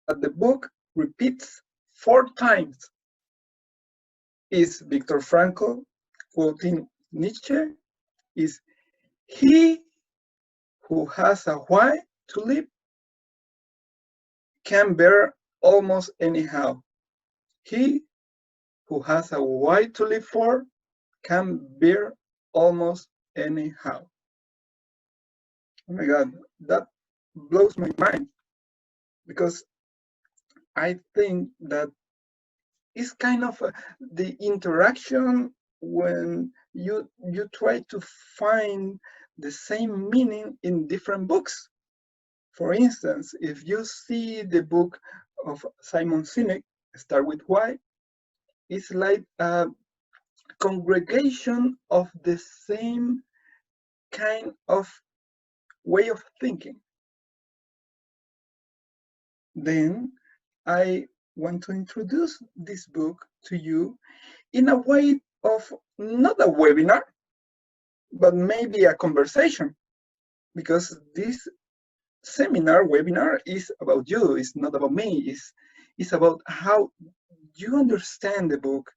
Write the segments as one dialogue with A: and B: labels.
A: the book repeats 4 times is Viktor Frankl quoting Nietzsche, is he who has a why to live can bear almost anyhow. He who has a why to live for can bear almost anyhow. Oh my God, that blows my mind, because I think that it's kind of the interaction when you try to find the same meaning in different books. For instance, if you see the book of Simon Sinek, Start With Why, it's like a congregation of the same kind of way of thinking. Then I want to introduce this book to you in a way of not a webinar, but maybe a conversation, because this webinar is about you, it's not about me, it's about how you understand the book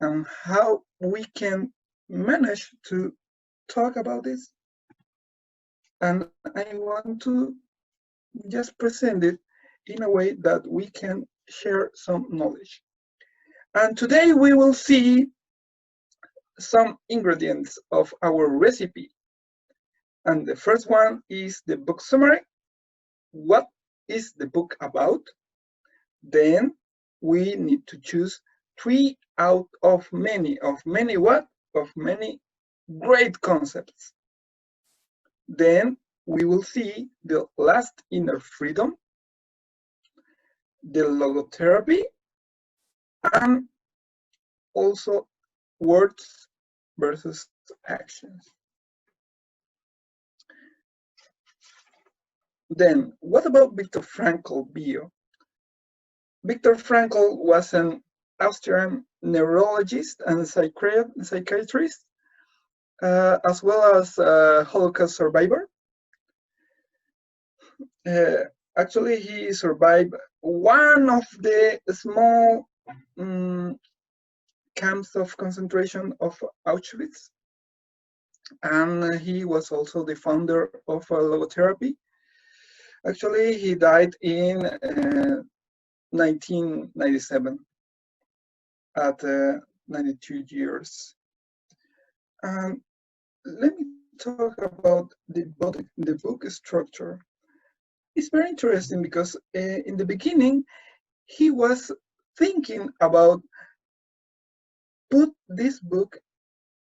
A: and how we can manage to talk about this. And I want to just present it in a way that we can share some knowledge. And today we will see some ingredients of our recipe. And the first one is the book summary. What is the book about? Then we need to choose 3 out of many what? Of many great concepts. Then we will see the last inner freedom, the logotherapy, and also words versus actions. Then, what about Viktor Frankl bio? Viktor Frankl was an Austrian neurologist and psychiatrist, as well as a Holocaust survivor. Actually, he survived one of the small camps of concentration of Auschwitz, and he was also the founder of logotherapy. Actually, he died in 1997 at 92 years. And let me talk about the book structure. It's very interesting because in the beginning, he was thinking about put this book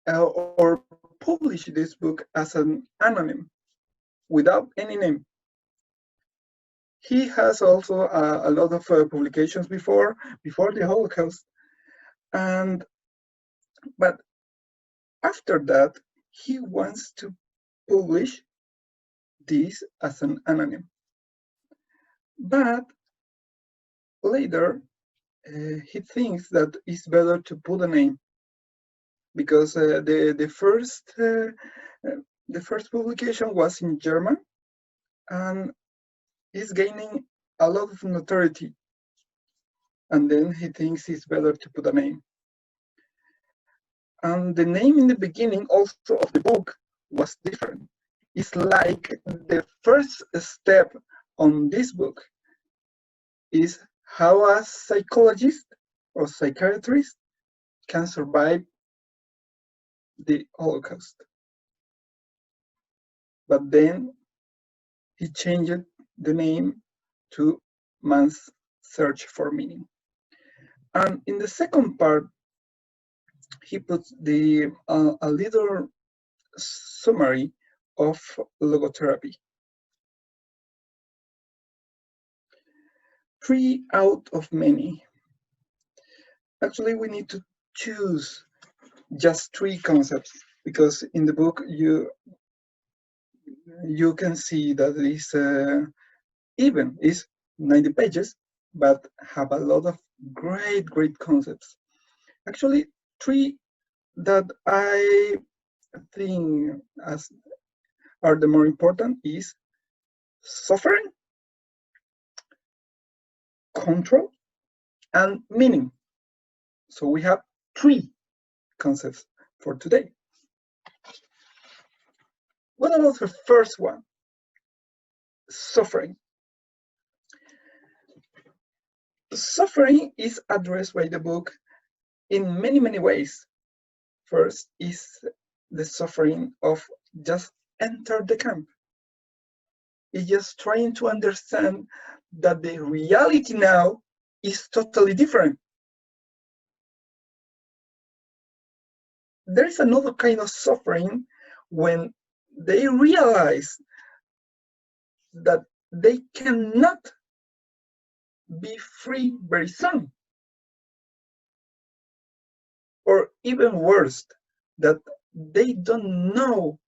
A: or publish this book as an anonym without any name. He has also a lot of publications before the Holocaust, but after that he wants to publish this as an anonym. But later he thinks that it's better to put a name, because the first publication was in German and is gaining a lot of notoriety, and then he thinks it's better to put a name. And the name in the beginning also of the book was different. It's like the first step on this book is how a psychologist or psychiatrist can survive the Holocaust. But then he changed the name to Man's Search for Meaning. And in the second part, he puts a little summary of logotherapy. 3 out of many. Actually, we need to choose just 3 concepts, because in the book you can see that it's even is 90 pages, but have a lot of great concepts. Actually, 3 that I think are the more important is suffering, control, and meaning. So we have 3 concepts for today. What about the first one? Suffering. Suffering is addressed by the book in many, many ways. First is the suffering of just enter the camp. It's just trying to understand that the reality now is totally different. There is another kind of suffering when they realize that they cannot be free very soon. Or even worse, that they don't know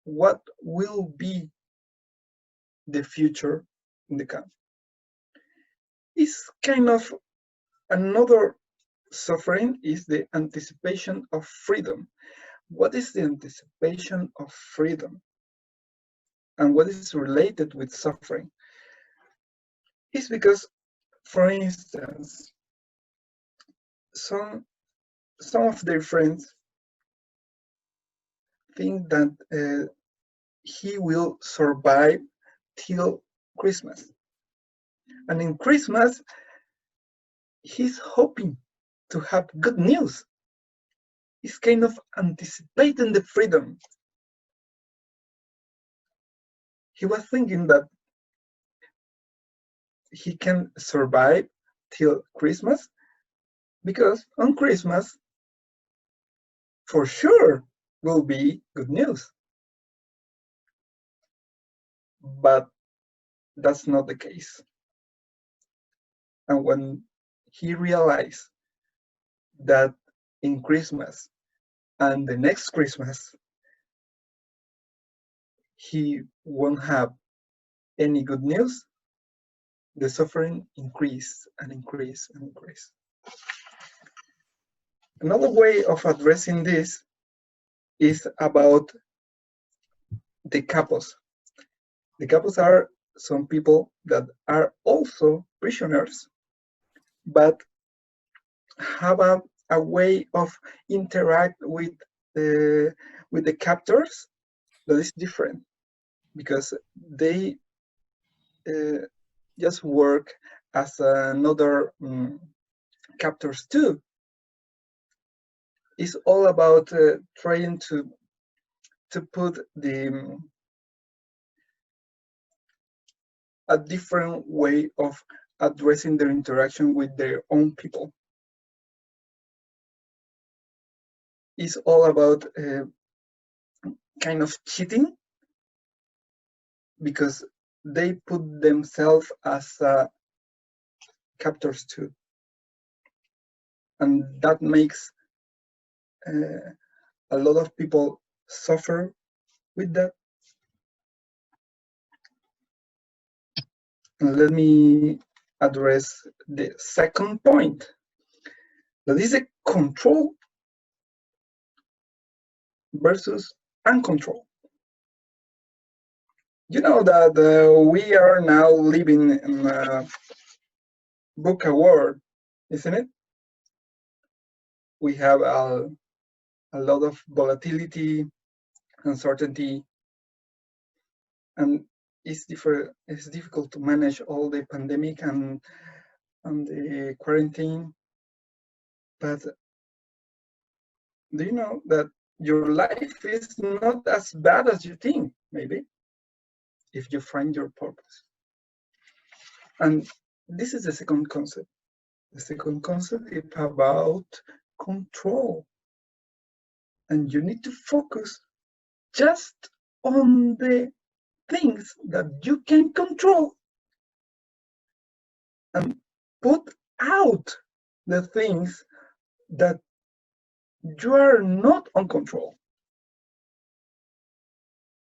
A: what will be the future in the camp. It's kind of another suffering is the anticipation of freedom. What is the anticipation of freedom? And what is related with suffering? It's because, for instance, some of their friends think that he will survive till Christmas. And in Christmas, he's hoping to have good news. He's kind of anticipating the freedom. He was thinking that he can survive till Christmas because on Christmas, for sure, will be good news. But that's not the case. And when he realized that in Christmas and the next Christmas, he won't have any good news, the suffering increased and increased and increased. Another way of addressing this is about the capos. The capos are some people that are also prisoners, but have a way of interact with the captors that is different, because they just work as another captors too. It's all about trying to put a different way of addressing their interaction with their own people. It's all about kind of cheating, because they put themselves as captors too. And that makes a lot of people suffer with that. And let me address the second point, that is a control versus uncontrol. You know that we are now living in a book award, isn't it? We have a lot of volatility, uncertainty, and it's difficult to manage all the pandemic and the quarantine. But do you know that your life is not as bad as you think, maybe, if you find your purpose? And this is the second concept. The second concept is about control. And you need to focus just on the things that you can control and put out the things that you are not on control.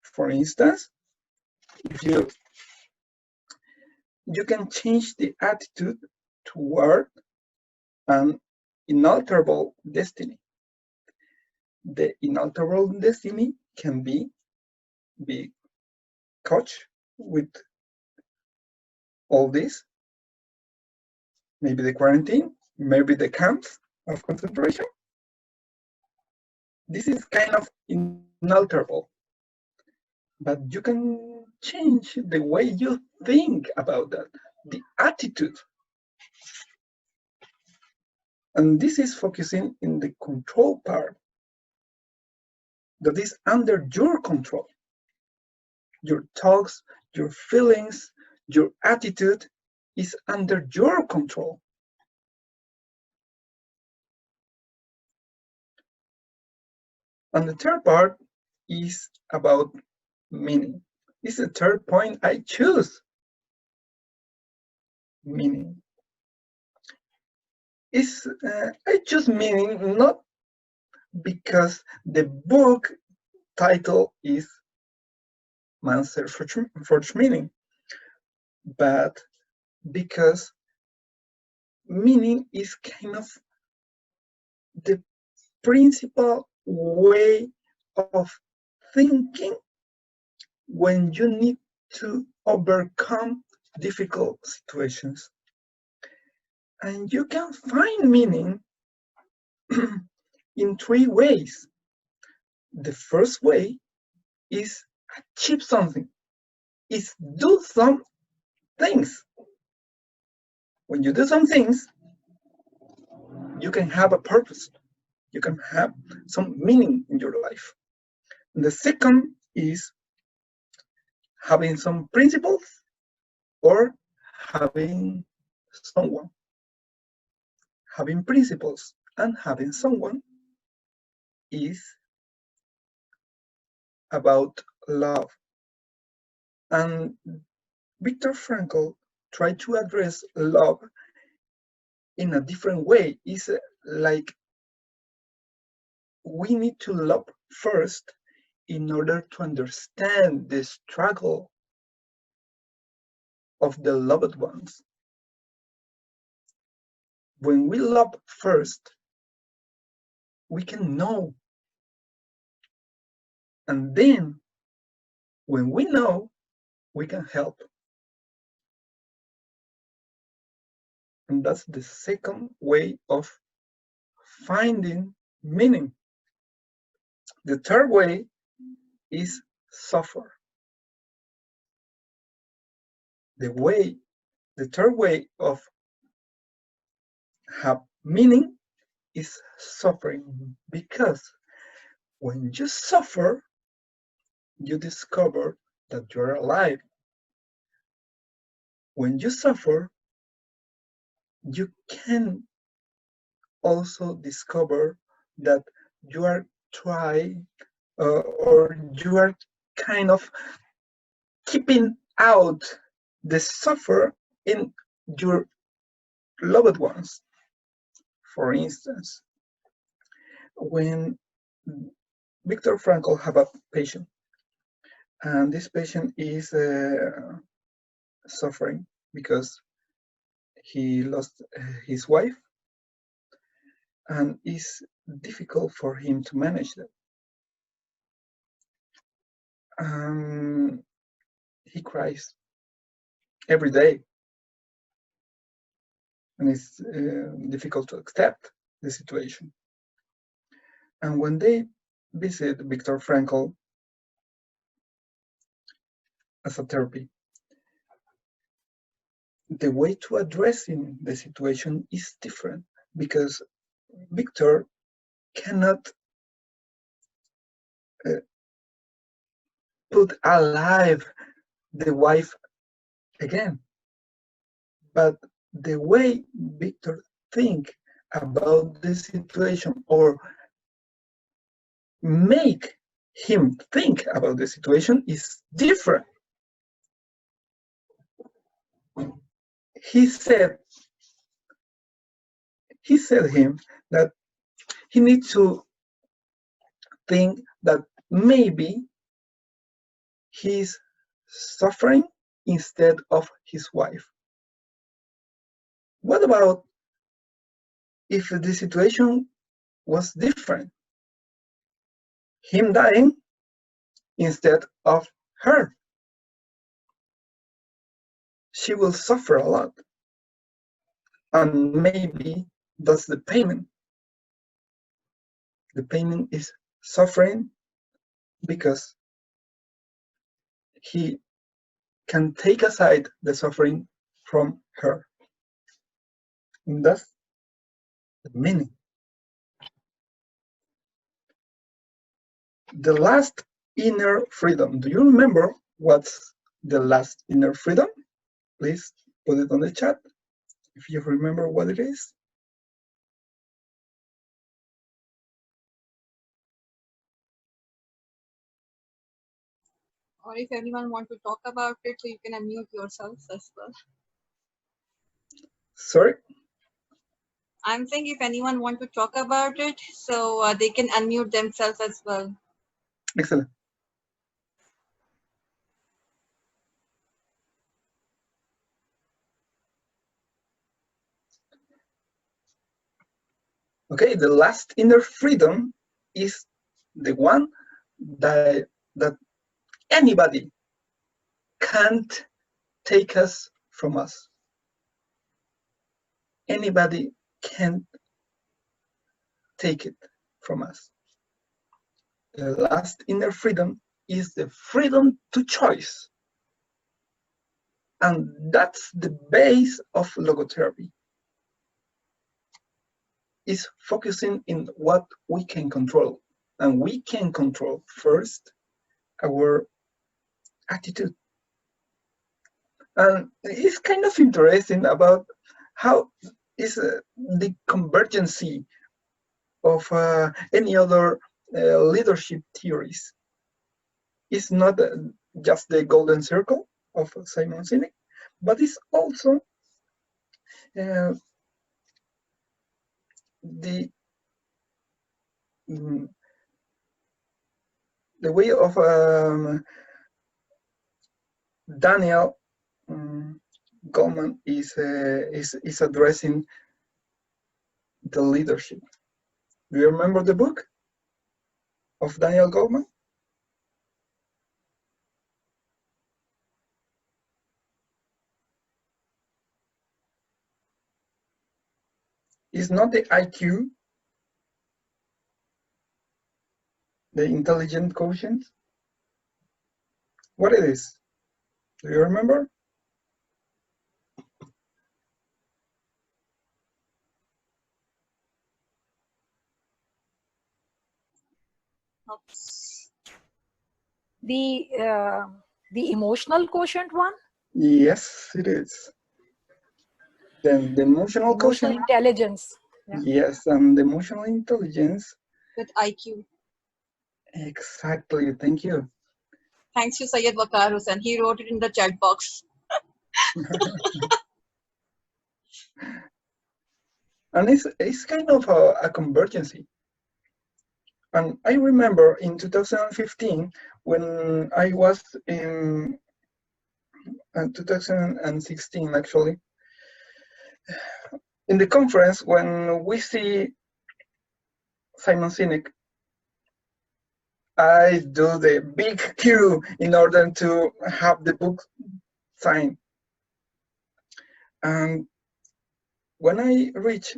A: For instance, if you can change the attitude toward an inalterable destiny. The inalterable destiny can be coached with all this, maybe the quarantine, maybe the camps of concentration. This is kind of inalterable, but you can change the way you think about that, the attitude. And this is focusing in the control part that is under your control. Your thoughts, your feelings, your attitude is under your control. And the third part is about meaning. This is the third point I choose. Meaning. I choose meaning not because the book title is Man's Search for Meaning, but because meaning is kind of the principal way of thinking when you need to overcome difficult situations. And you can find meaning in three ways. The first way is achieve something, is do some things. When you do some things, you can have a purpose. You can have some meaning in your life. And the second is having some principles or having someone. Having principles and having someone is about love. And Viktor Frankl tried to address love in a different way. It's like we need to love first in order to understand the struggle of the loved ones. When we love first, we can know. And then, when we know, we can help. And that's the second way of finding meaning. The third way is suffer. The third way of have meaning is suffering, because when you suffer, you discover that you're alive. When you suffer, you can also discover that you are trying or you are kind of keeping out the suffer in your loved ones. For instance, when Viktor Frankl had a patient, and this patient is suffering because he lost his wife, and it's difficult for him to manage that. He cries every day, and it's difficult to accept the situation. And when they visit Viktor Frankl as a therapy, the way to addressing the situation is different, because Viktor cannot put alive the wife again. But the way Viktor think about the situation, or make him think about the situation, is different. He said him that he needs to think that maybe he's suffering instead of his wife. What about if the situation was different? Him dying instead of her. She will suffer a lot. And maybe that's the payment. The payment is suffering because he can take aside the suffering from her. And that's the meaning. The last inner freedom. Do you remember what's the last inner freedom? Please put it on the chat if you remember what it is.
B: Or if anyone wants to talk about it, so you can unmute yourselves as well.
A: Sorry?
B: I'm saying if anyone wants to talk about it, so they can unmute themselves as well.
A: Excellent. Okay, the last inner freedom is the one that anybody can't take us from us. Anybody can't take it from us. The last inner freedom is the freedom to choice. And that's the base of logotherapy. Is focusing in what we can control. And we can control first our attitude. And it's kind of interesting about how is the convergence of any other leadership theories. It's not just the golden circle of Simon Sinek, but it's also the way of Daniel Goleman is addressing the leadership. Do you remember the book of Daniel Goleman? It's not the IQ, the intelligent quotient. What it is? Do you remember?
C: The emotional quotient one?
A: Yes, it is. Then the emotional quotient.
C: Intelligence.
A: Yeah. Yes, and the emotional intelligence.
B: With IQ.
A: Exactly, thank you.
B: Thanks to Syed Waqar Hussain. He wrote it in the chat box.
A: And it's kind of a convergence. And I remember in 2015, when I was in 2016, actually, in the conference, when we see Simon Sinek, I do the big queue in order to have the book signed. And when I reach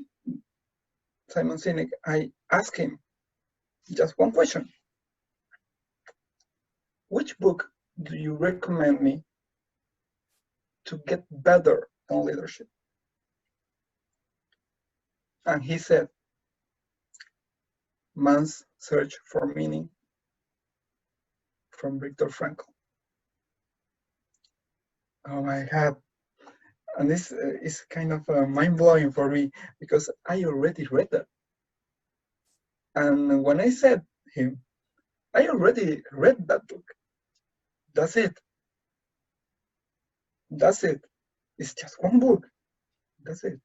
A: Simon Sinek, I ask him just one question. Which book do you recommend me to get better on leadership? And he said, Man's Search for Meaning from Viktor Frankl. Oh my God. And this is kind of mind-blowing for me because I already read that. And when I said him, I already read that book. That's it. That's it. It's just one book. That's it.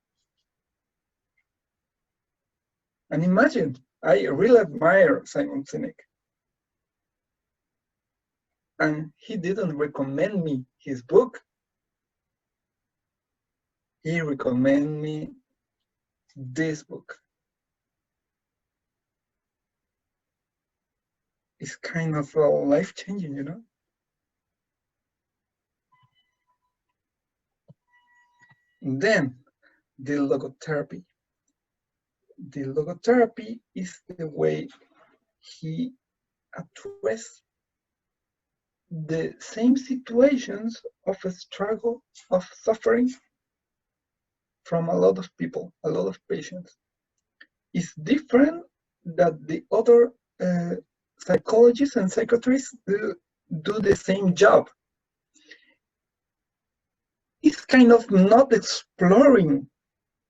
A: And imagine, I really admire Simon Sinek. And he didn't recommend me his book. He recommended me this book. It's kind of life-changing, you know? And then the logotherapy. The logotherapy is the way he addresses the same situations of a struggle, of suffering from a lot of people, a lot of patients. It's different that the other psychologists and psychiatrists do the same job. It's kind of not exploring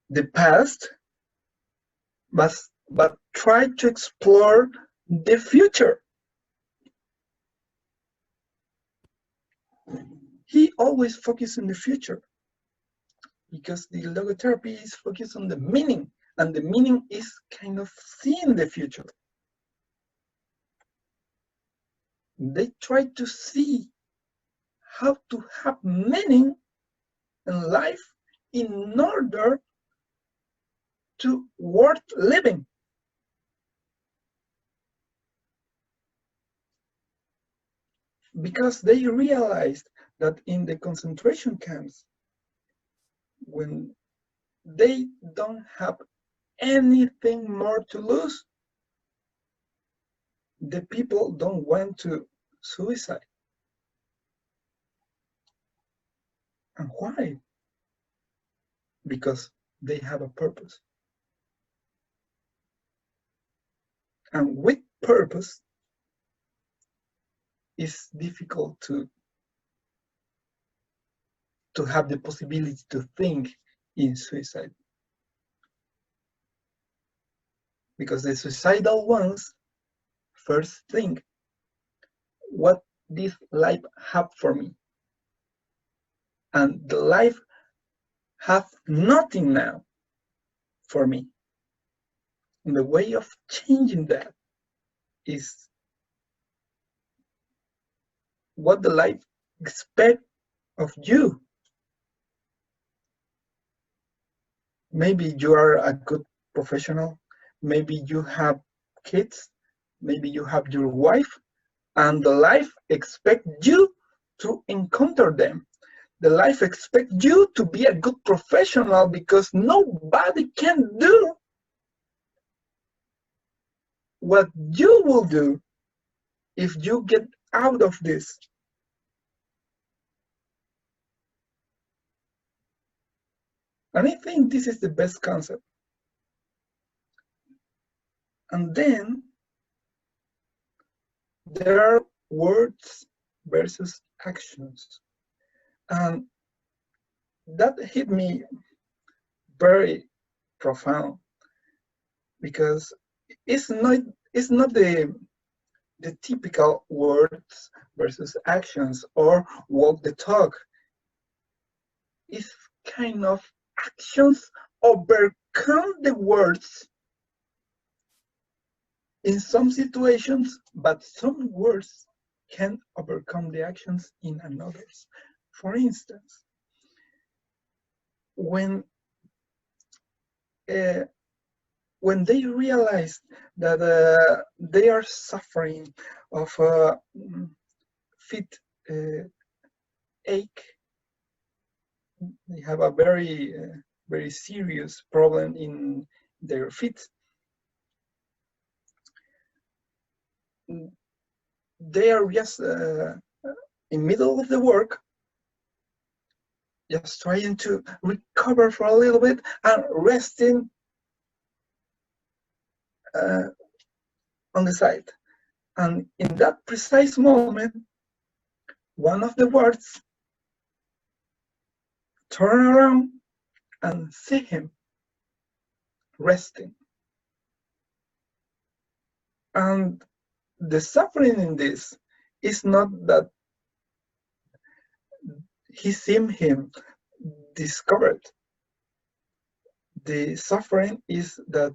A: the past, but try to explore the future. He always focuses on the future because the logotherapy is focused on the meaning, and the meaning is kind of seeing the future. They try to see how to have meaning in life in order to worth living. Because they realized that in the concentration camps, when they don't have anything more to lose, the people don't want to suicide. And why? Because they have a purpose. And with purpose, it's difficult to have the possibility to think in suicide. Because the suicidal ones first think, what this life have for me? And the life have nothing now for me. And the way of changing that is what the life expects of you. Maybe you are a good professional, maybe you have kids, maybe you have your wife, and the life expects you to encounter them. The life expects you to be a good professional because nobody can do what you will do if you get out of this. And I think this is the best concept. And then there are words versus actions. And that hit me very profound because it's not the typical words versus actions or walk the talk. It's kind of actions overcome the words in some situations, but some words can overcome the actions in others. For instance, when they realize that they are suffering of feet ache, they have a very very serious problem in their feet. They are just in middle of the work, just trying to recover for a little bit and resting on the side. And in that precise moment, one of the words turn around and see him resting. And the suffering in this is not that he seen him discovered. The suffering is that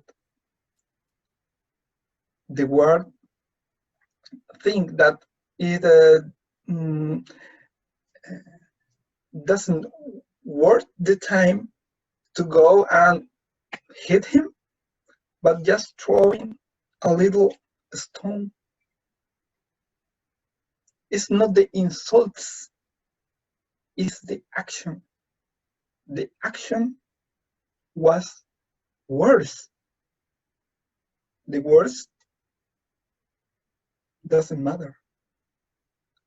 A: the word think that it doesn't worth the time to go and hit him, but just throwing a little stone. It's not the insults, it's the action. The action was worse. The worst doesn't matter,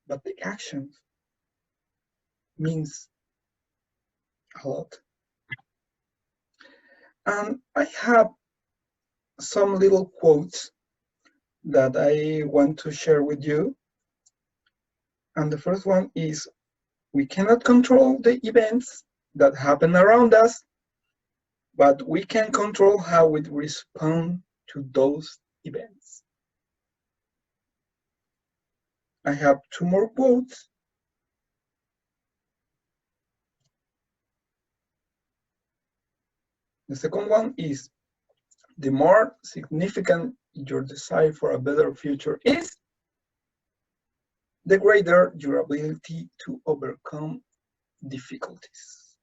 A: but the action means a lot. And I have some little quotes that I want to share with you. And the first one is, we cannot control the events that happen around us, but we can control how we respond to those events. I have two more quotes. The second one is, the more significant your desire for a better future is, the greater your ability to overcome difficulties.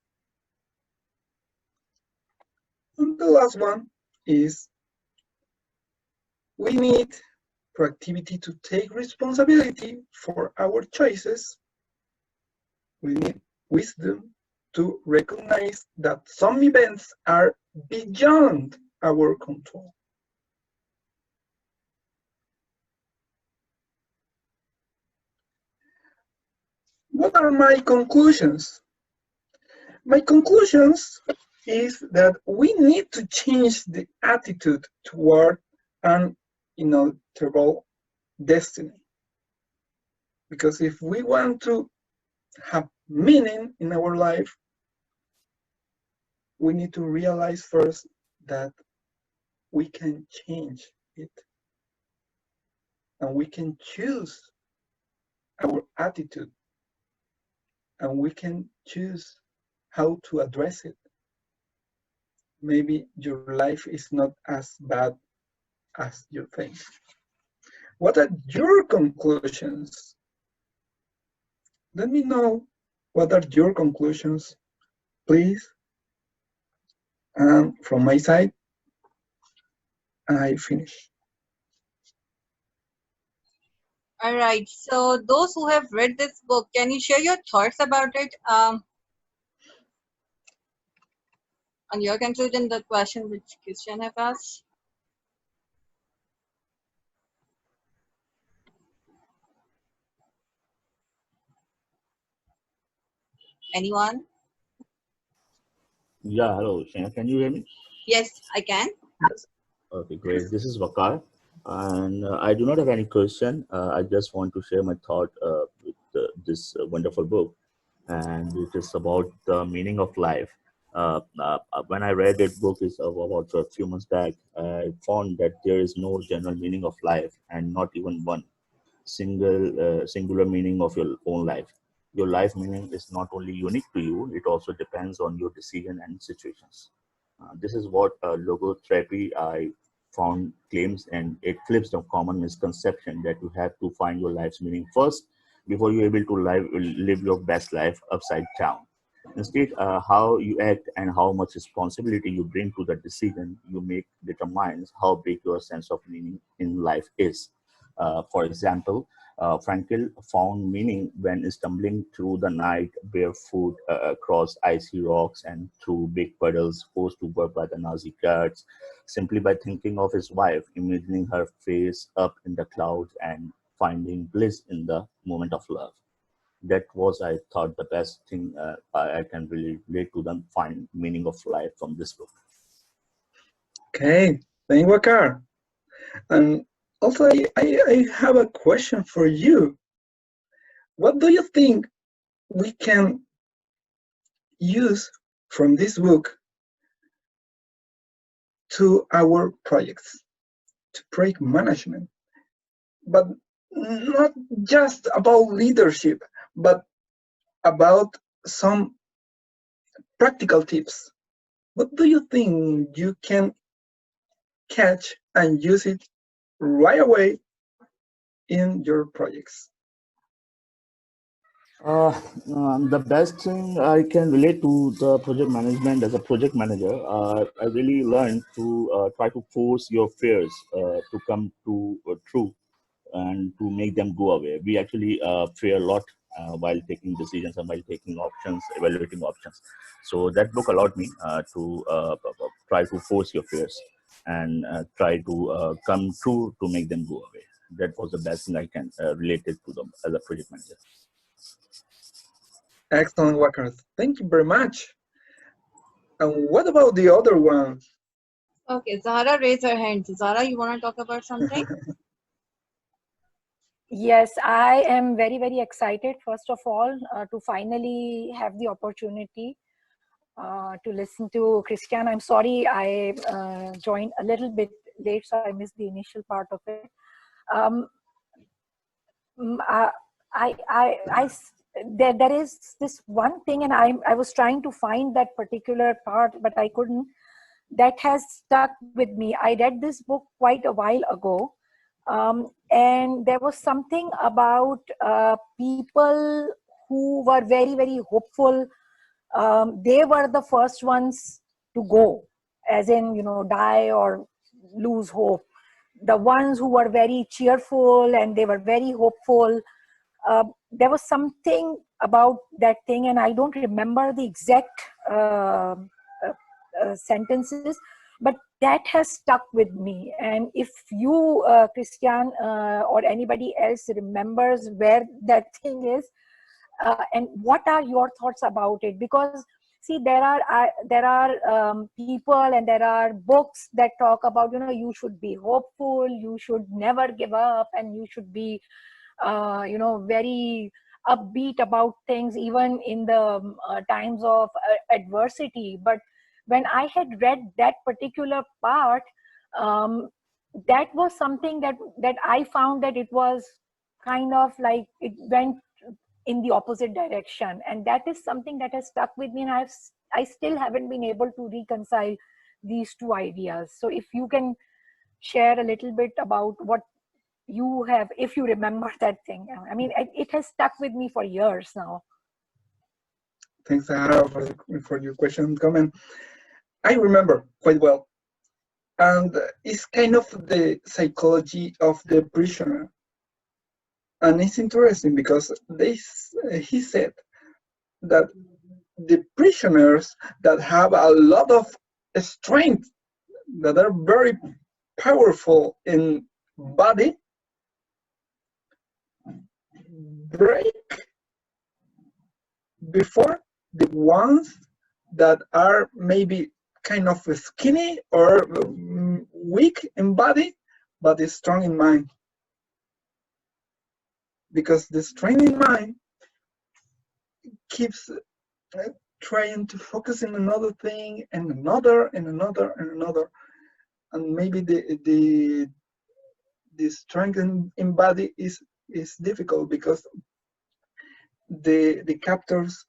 A: And the last one is, we need proactivity to take responsibility for our choices. We need wisdom to recognize that some events are beyond our control. What are my conclusions? My conclusions is that we need to change the attitude toward an inalterable destiny. Because if we want to have meaning in our life, we need to realize first that we can change it. And we can choose our attitude. And we can choose how to address it. Maybe your life is not as bad as you think. What are your conclusions? Let me know what are your conclusions, please. And from my side, I finish.
B: All right. So those who have read this book, can you share your thoughts about it? On your conclusion, the question which Christian have asked. Anyone?
D: Yeah, hello, Shana. Can you hear me?
B: Yes, I can.
D: Okay, great. This is Vakar, and I do not have any question. I just want to share my thought with this wonderful book, and it is about the meaning of life. When I read that book is about a few months back, I found that there is no general meaning of life, and not even one singular meaning of your own life. Your life meaning is not only unique to you; it also depends on your decision and situations. This is what logotherapy I found claims, and it flips the common misconception that you have to find your life's meaning first before you're able to live your best life upside down. Instead, how you act and how much responsibility you bring to the decision you make determines how big your sense of meaning in life is. For example, Frankl found meaning when stumbling through the night barefoot across icy rocks and through big puddles forced to work by the Nazi guards, simply by thinking of his wife, imagining her face up in the clouds, and finding bliss in the moment of love. That was, I thought, the best thing I can really relate to them find meaning of life from this book.
A: Okay, thank you, Wakar. And also, I have a question for you. What do you think we can use from this book to our projects, to project management? But not just about leadership, but about some practical tips. What do you think you can catch and use it right away in your projects?
D: The best thing I can relate to the project management as a project manager, I really learned to try to force your fears to come to true and to make them go away. We actually fear a lot while taking decisions and while taking options, evaluating options. So that book allowed me to try to force your fears and try to come true to make them go away. That was the best thing I can relate it to them as a project manager.
A: Excellent, Wakar. Thank you very much. And what about the other ones?
B: Okay, Zahra raised her hand. Zahra, you want to talk about something?
C: Yes, I am very, very excited, first of all, to finally have the opportunity to listen to Cristian. I'm sorry I joined a little bit late, so I missed the initial part of it. Um, mm, there is this one thing, and I was trying to find that particular part, but I couldn't. That has stuck with me. I read this book quite a while ago, and there was something about people who were very, very hopeful. They were the first ones to go, as in, die or lose hope. The ones who were very cheerful and they were very hopeful. There was something about that thing, and I don't remember the exact sentences, but that has stuck with me. And if you, Cristian, or anybody else remembers where that thing is, and what are your thoughts about it? Because see, there are people and there are books that talk about, you should be hopeful, you should never give up, and you should be very upbeat about things even in the times of adversity. But when I had read that particular part, that was something that I found that it was kind of like it went in the opposite direction, and that is something that has stuck with me, and I still haven't been able to reconcile these two ideas. So if you can share a little bit about what you have, if you remember that thing. I mean, it has stuck with me for years now.
A: Thanks, Sarah, for your question and comment. I remember quite well. And it's kind of the psychology of the prisoner. And it's interesting because he said that the prisoners that have a lot of strength, that are very powerful in body, break before the ones that are maybe kind of skinny or weak in body, but is strong in mind. Because the strength in mind keeps trying to focus in another thing and another and another and another, and maybe the strength in body is difficult because the captors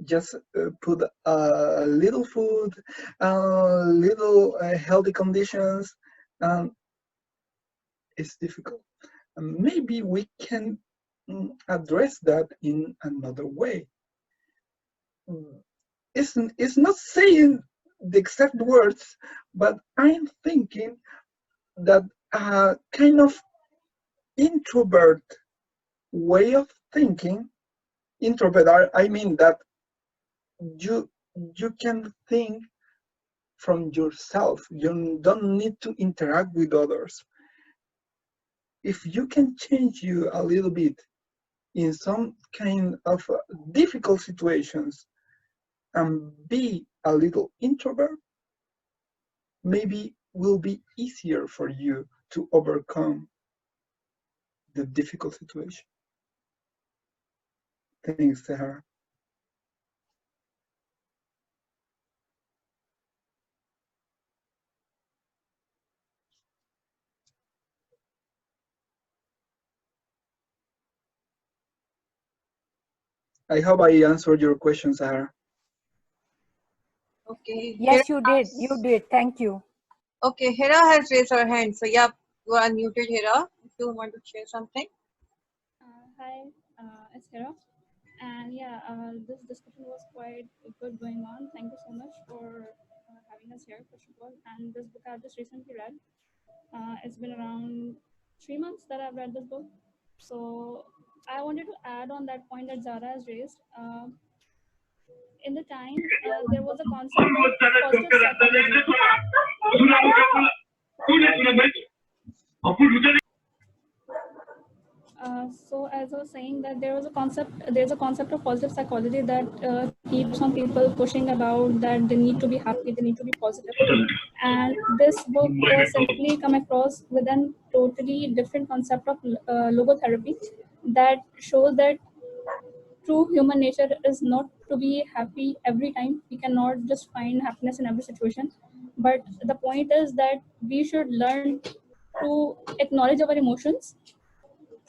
A: just put a little food, little healthy conditions, and it's difficult. And maybe we can address that in another way. It's not saying the exact words, but I'm thinking that a kind of introvert way of thinking, introvert, I mean that you can think from yourself. You don't need to interact with others. If you can change you a little bit in some kind of difficult situations and be a little introvert, maybe will be easier for you to overcome the difficult situation. Thanks, Sarah. I hope I answered your question, Sarah.
B: Okay.
C: Yes,
B: Hira
C: you did.
B: has-
C: You did. Thank you.
B: Okay, Hira has raised her hand. So, yeah, you are unmuted, Hira, if you want to share something.
E: Hi, it's Hera. And yeah, this discussion was quite good going on. Thank you so much for having us here, first of all. And this book I've just recently read. It's been around 3 months that I've read this book. So I wanted to add on that point that Zara has raised. In the time, there was a concept of positive psychology. So as I was saying that there's a concept of positive psychology that keeps on people pushing about that they need to be happy, they need to be positive. And this book simply come across with a totally different concept of logotherapy that shows that true human nature is not to be happy every time. We cannot just find happiness in every situation. But the point is that we should learn to acknowledge our emotions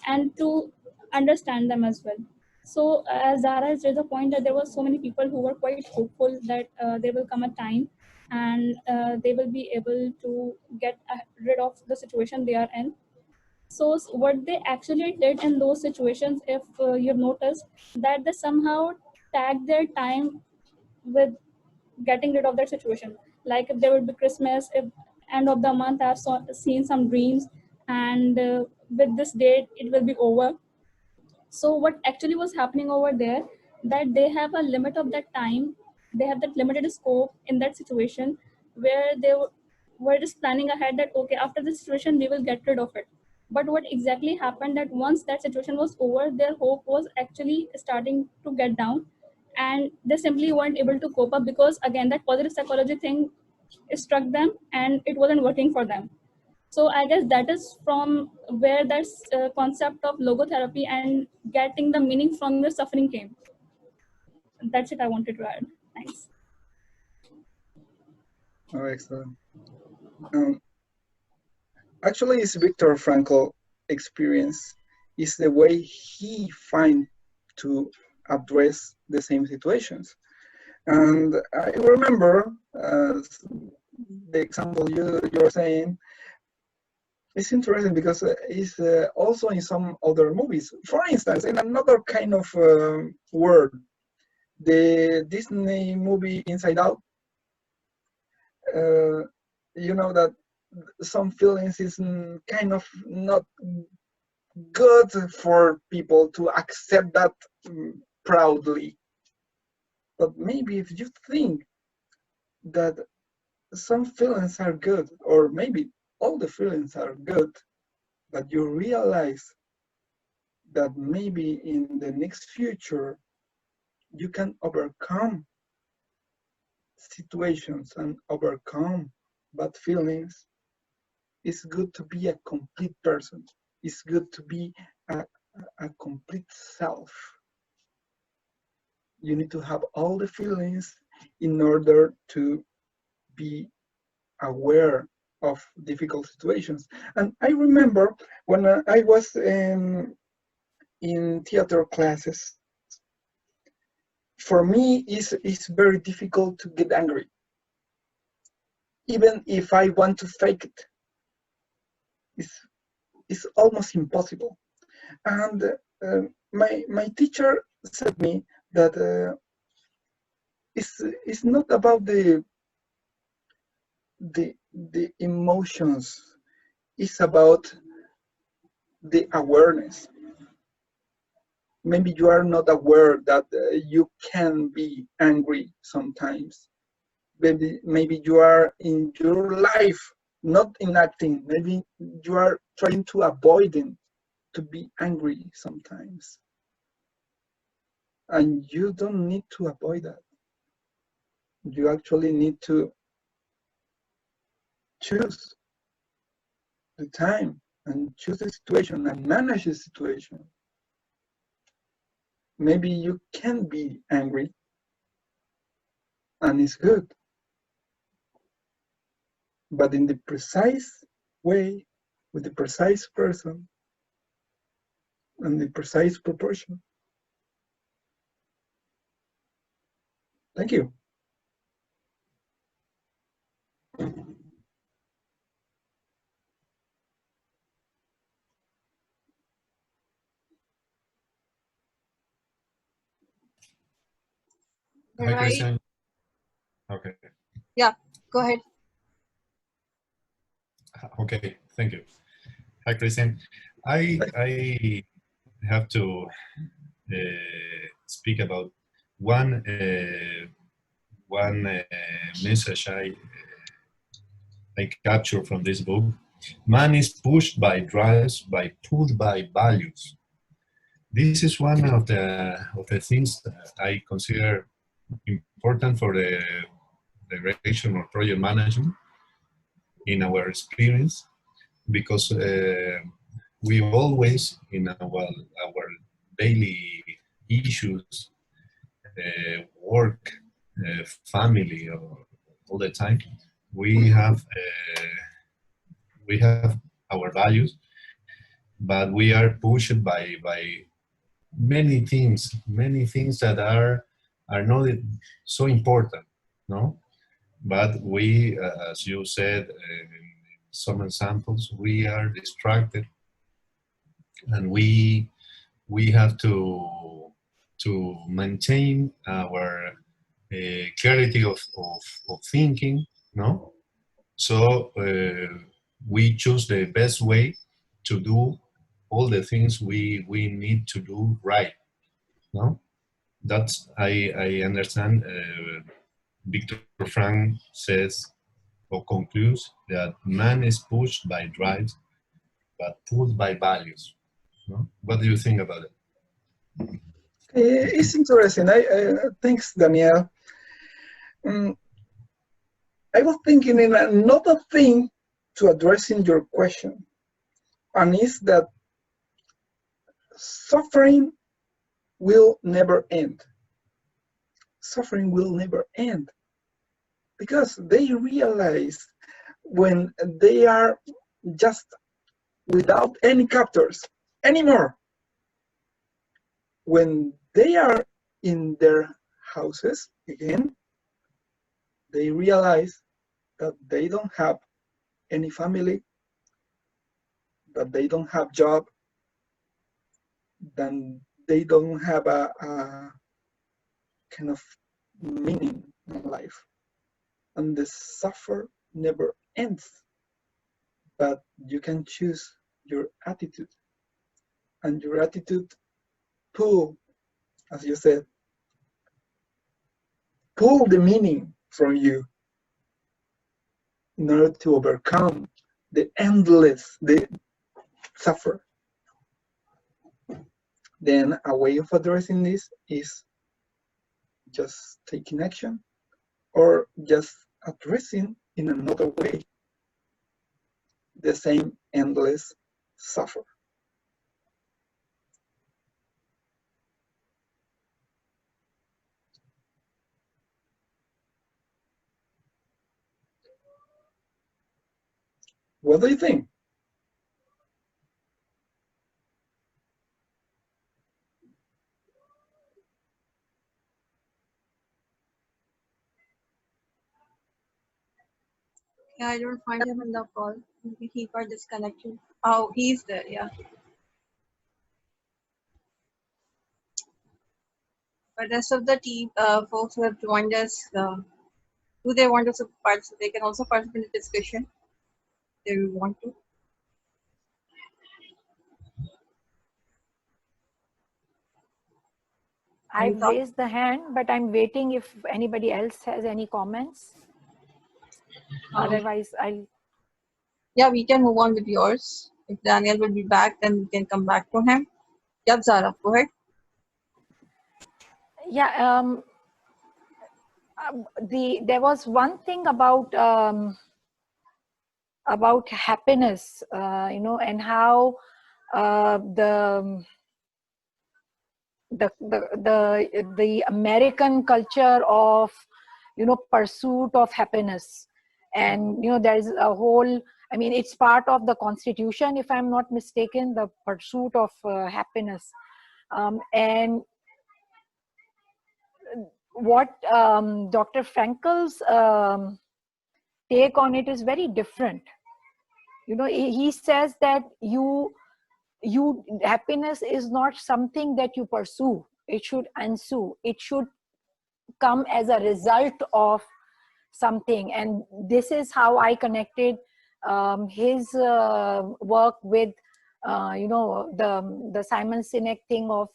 E: and to understand them as well. So as Zara has raised the point that there were so many people who were quite hopeful that there will come a time and they will be able to get rid of the situation they are in. So what they actually did in those situations, if you've noticed, that they somehow tag their time with getting rid of that situation. Like if there would be Christmas, if end of the month I've seen some dreams, and with this date it will be over. So what actually was happening over there, that they have a limit of that time, they have that limited scope in that situation, where they were just planning ahead that okay, after this situation we will get rid of it. But what exactly happened, that once that situation was over, their hope was actually starting to get down, and they simply weren't able to cope up, because again that positive psychology thing struck them and it wasn't working for them. So I guess that is from where that concept of logotherapy and getting the meaning from your suffering came. That's it I wanted to add. Thanks.
A: Oh, excellent. Um, Actually, it's Viktor Frankl experience. Is the way he find to address the same situations. And I remember the example you're saying. It's interesting because it's also in some other movies. For instance, in another kind of word, the Disney movie Inside Out, you know that some feelings is kind of not good for people to accept that proudly. But maybe if you think that some feelings are good, or maybe all the feelings are good, but you realize that maybe in the next future you can overcome situations and overcome bad feelings, it's good to be a complete person. It's good to be a complete self. You need to have all the feelings in order to be aware of difficult situations. And I remember when I was in theater classes, for me, it's very difficult to get angry. Even if I want to fake it, it's almost impossible. And my teacher said me that it's not about the emotions, it's about the awareness. Maybe you are not aware that you can be angry sometimes. Maybe you are in your life not enacting. Maybe you are trying to avoid it, to be angry sometimes. And you don't need to avoid that. You actually need to choose the time and choose the situation and manage the situation. Maybe you can be angry and it's good, but in the precise way, with the precise person and the precise proportion. Thank you.
F: Hi,
B: Right.
F: Christian. Okay.
B: Yeah, go ahead.
F: Okay, thank you. Hi, Christian. I have to speak about one message I capture from this book. Man is pushed by drives, by pulled by values. This is one of the things that I consider important for the direction or project management in our experience, because we always in our daily issues, work, family, or all the time, we have our values, but we are pushed by many things that are not so important, no? But we, as you said, some examples, we are distracted, and we have to maintain our clarity of thinking, no? So we choose the best way to do all the things we need to do right, no? That's, I understand Viktor Frankl says or concludes that man is pushed by drives, but pulled by values. No? What do you think about it?
A: It's interesting. Thanks, Daniel. I was thinking in another thing to addressing your question, and is that suffering will never end. Suffering will never end, because they realize when they are just without any captors anymore, when they are in their houses again, they realize that they don't have any family, that they don't have job, then they don't have a kind of meaning in life. And the suffer never ends. But you can choose your attitude. And your attitude pull, as you said, pull the meaning from you in order to overcome the endless, the suffer. Then a way of addressing this is just taking action, or just addressing in another way the same endless suffer. What do you think?
B: Yeah, I don't find him in the call. Maybe he got disconnected. Oh, he's there, yeah. But rest of the team, folks who have joined us, do they want to participate? They can also participate in the discussion if they want to.
C: I've raised the hand, but I'm waiting if anybody else has any comments. Otherwise, I'll...
B: Yeah, we can move on with yours. If Daniel will be back, then we can come back to him. Yep, Zara, go ahead.
C: Yeah, there was one thing about happiness, and how the American culture of pursuit of happiness, and there is a whole, I mean, it's part of the Constitution, if I'm not mistaken, the pursuit of happiness, and what Dr. Frankl's take on it is very different. He says that happiness is not something that you pursue. It should ensue. It should come as a result of something. And this is how I connected his work with the Simon Sinek thing of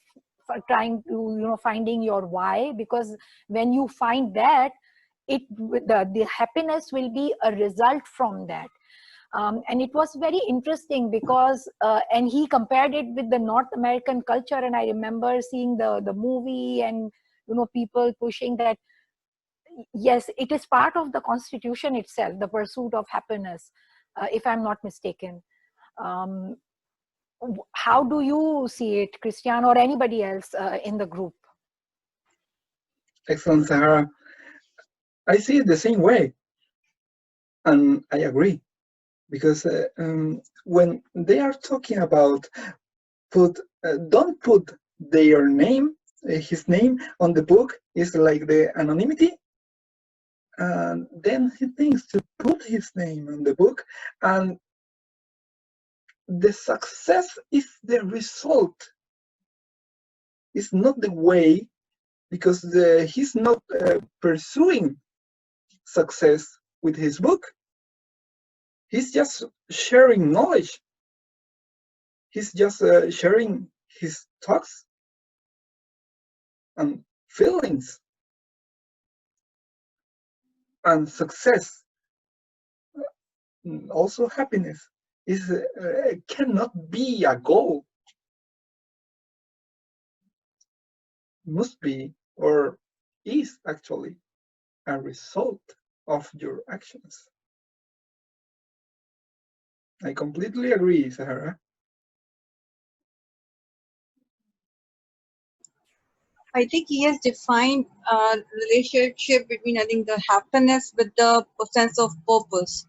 C: trying to, finding your why, because when you find that, the happiness will be a result from that. And it was very interesting because, and he compared it with the North American culture. And I remember seeing the movie and, people pushing that, yes, it is part of the Constitution itself, the pursuit of happiness, if I'm not mistaken. How do you see it, Cristian, or anybody else in the group?
A: Excellent, Sahara. I see it the same way, and I agree, because when they are talking about don't put their name, his name on the book, is like the anonymity, and then he thinks to put his name on the book, and the success is the result. It's not the way, because he's not pursuing success with his book. He's just sharing knowledge. He's just sharing his thoughts and feelings. And success, also happiness, is cannot be a goal. Must be, or is actually, a result of your actions. I completely agree, Sahara.
B: I think he has defined a relationship between, I think, the happiness with the sense of purpose.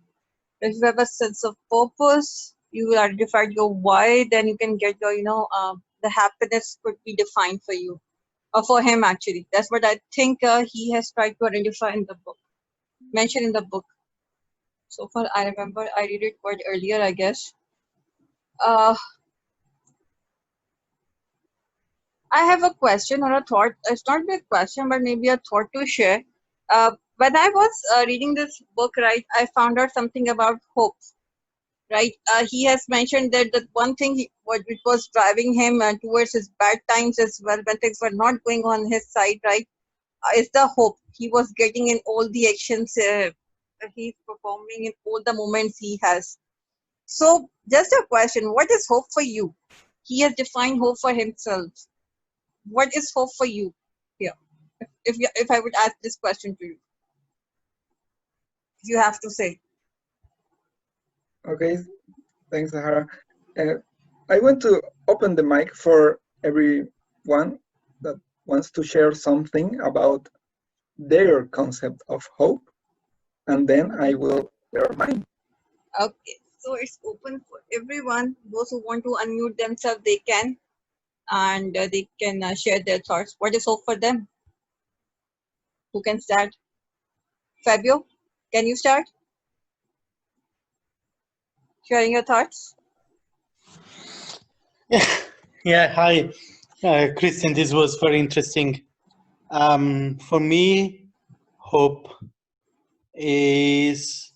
B: If you have a sense of purpose, you identified your why, then you can get your, the happiness could be defined for you, or for him actually. That's what I think he has tried to identify in the book, mentioned in the book. So far, I remember I read it quite earlier, I guess. I have a question or a thought. It's not a big question, but maybe a thought to share. When I was reading this book, right, I found out something about hope. Right, he has mentioned that the one thing what was driving him towards his bad times as well, when things were not going on his side, right, is the hope he was getting in all the actions he's performing, in all the moments he has. So, just a question: what is hope for you? He has defined hope for himself. What is hope for you here? If I would ask this question to you, you have to say.
A: Okay, thanks, Sahara. I want to open the mic for everyone that wants to share something about their concept of hope, and then I will share mine.
B: Okay, so it's open for everyone. Those who want to unmute themselves, they can, and they can share their thoughts. What is hope for them? Who can start? Fabio, can you start sharing your thoughts?
G: Yeah, hi, Christian. This was very interesting. For me, hope is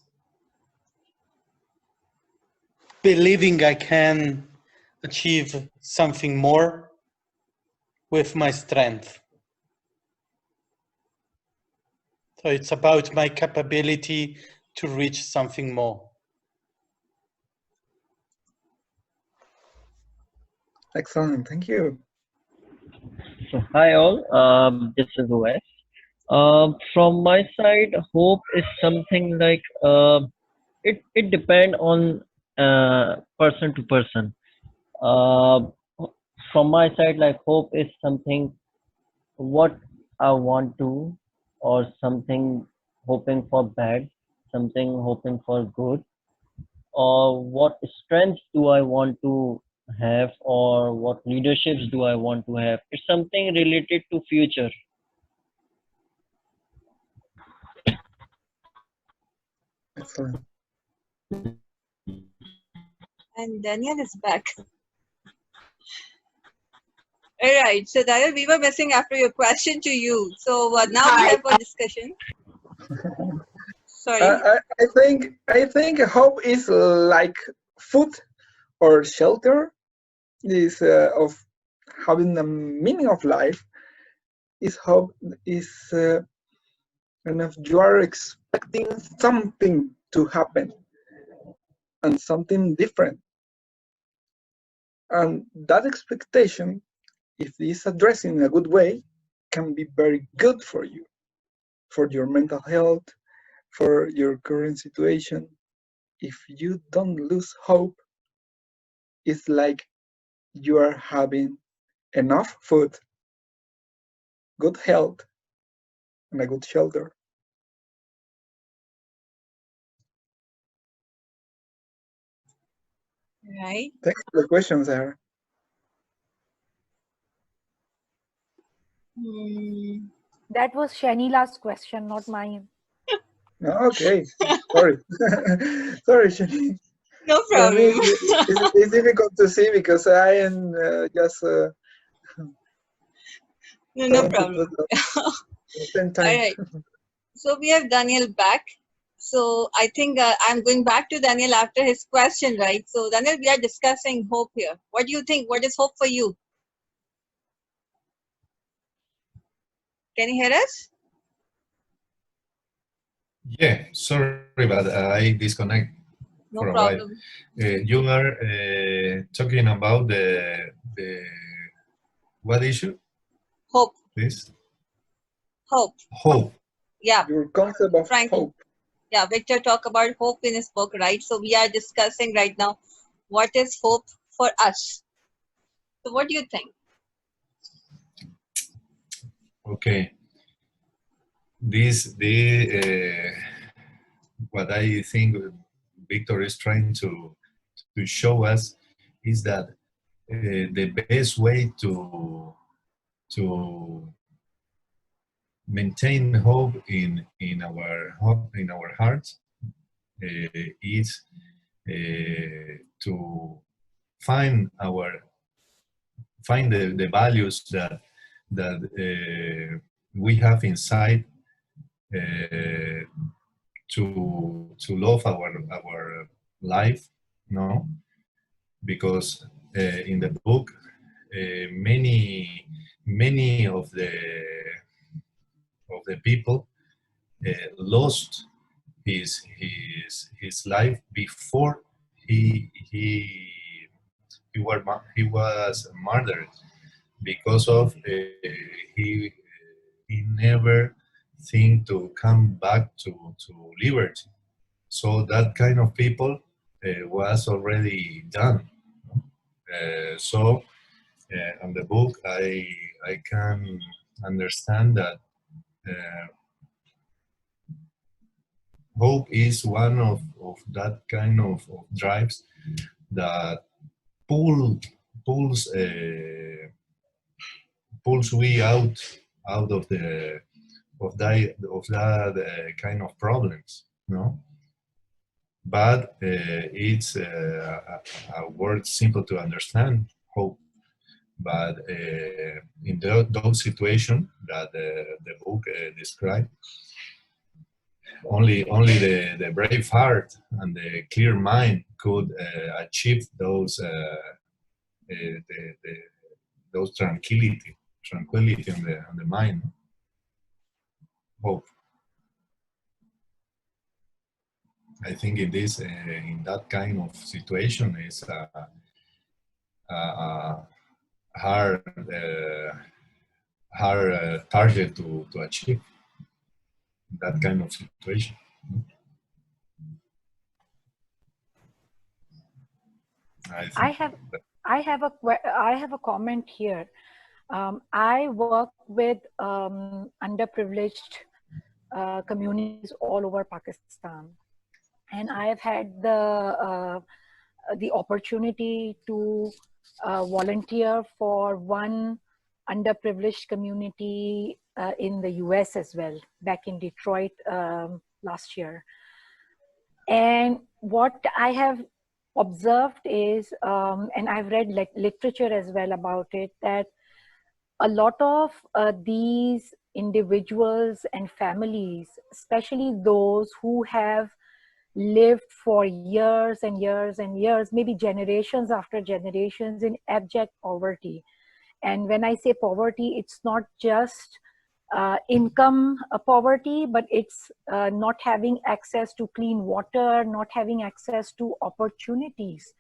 G: believing I can achieve something more with my strength. So it's about my capability to reach something more.
A: Excellent, thank you.
H: So hi all, this is Wes. From my side, hope is something like it depend on person to person. From my side, like hope is something what I want to, or something hoping for bad, something hoping for good, or what strengths do I want to have, or what leaderships do I want to have. It's something related to future.
A: Excellent.
B: And Daniel is back. All right, so Daniel, we were missing after your question to you. So now we have a discussion. Sorry.
A: I think hope is like food or shelter is of having a meaning of life is hope is and if you are expecting something to happen and something different, and that expectation, if it is addressed in a good way, can be very good for you, for your mental health, for your current situation. If you don't lose hope, it's like you are having enough food, good health, and a good shelter.
B: Right.
A: Thanks for the question, Sarah.
B: Hmm.
C: That was Shanila's question, not mine.
A: Okay, sorry. Sorry, Shani.
B: No
A: For me,
B: problem.
A: it's difficult to see because I am just
B: No
A: trying to
B: problem.
A: put them at the same
B: All
A: time.
B: right. So we have Daniel back. So I think I'm going back to Daniel after his question, right? So Daniel, we are discussing hope here. What do you think? What is hope for you? Can you hear us?
F: Yeah, sorry, but I disconnect
B: No
F: for a while.
B: problem.
F: You are talking about the what issue,
B: Hope.
F: please?
B: Hope.
F: Hope.
B: Yeah.
A: Your concept of
B: Frankl.
A: hope.
B: Yeah, Victor talked about hope in his book, right? So we are discussing right now what is hope for us. So what do you think?
F: Okay. What I think Victor is trying to show us is that the best way to maintain hope in our hearts is to find the values that we have inside uh, to love our life, no? Because in the book, many of the people lost his life before he was murdered because of he never think to come back to liberty. So that kind of people was already done. So on the book, I can understand that uh, hope is one of that kind of drives that pull pulls pulls we out of that kind of problems, no? But it's a word simple to understand, hope. But in those situations that the book described, only the brave heart and the clear mind could achieve those tranquility on the mind. Hope. I think in that kind of situation is a hard target to achieve that kind of situation.
C: I have a comment here. I work with underprivileged communities all over Pakistan, and I have had the opportunity to volunteer for one underprivileged community in the US as well, back in Detroit last year. And what I have observed is, and I've read literature as well about it, that a lot of these individuals and families, especially those who have lived for years and years and years, maybe generations after generations, in abject poverty. And when I say poverty, it's not just income poverty, but it's not having access to clean water, not having access to opportunities,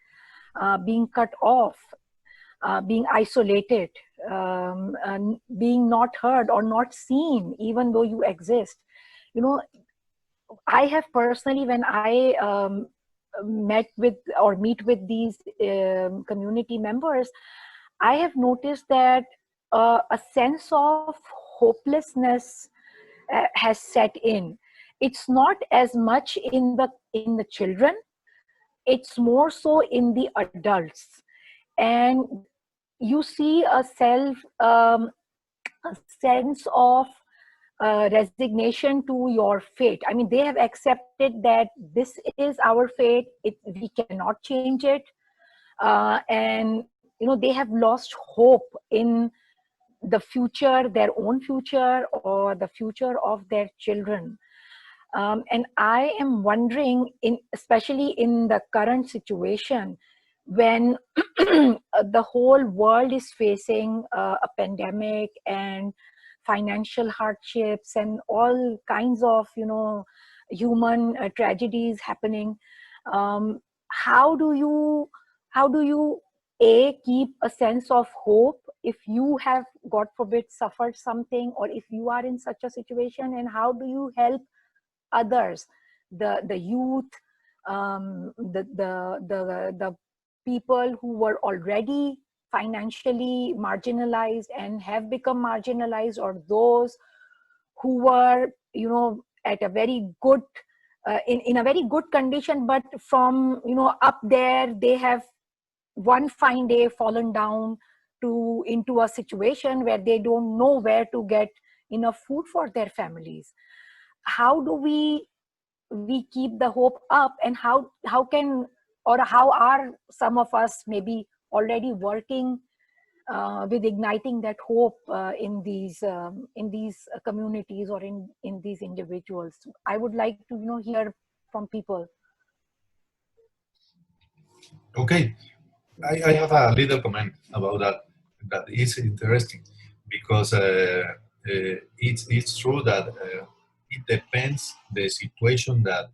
C: being cut off, being isolated, and being not heard or not seen, even though you exist. You know, I have personally, when I met with or meet with these community members, I have noticed that a sense of hopelessness has set in. It's not as much in the children, it's more so in the adults. And you see a sense of resignation to your fate. I mean, they have accepted that this is our fate. We cannot change it, and they have lost hope in the future, their own future, or the future of their children. And I am wondering, especially in the current situation, when the whole world is facing a pandemic and financial hardships and all kinds of human tragedies happening, how do you keep a sense of hope if you have, God forbid, suffered something, or if you are in such a situation, and how do you help others, the youth, the people who were already financially marginalized and have become marginalized, or those who were at a very good in a very good condition, but from up there they have one fine day fallen down into a situation where they don't know where to get enough food for their families. How do we keep the hope up, and how can, or how are some of us maybe already working with igniting that hope in these communities, or in these individuals? I would like to hear from people.
F: Okay, I have a little comment about that. That is interesting because it's true that it depends the situation that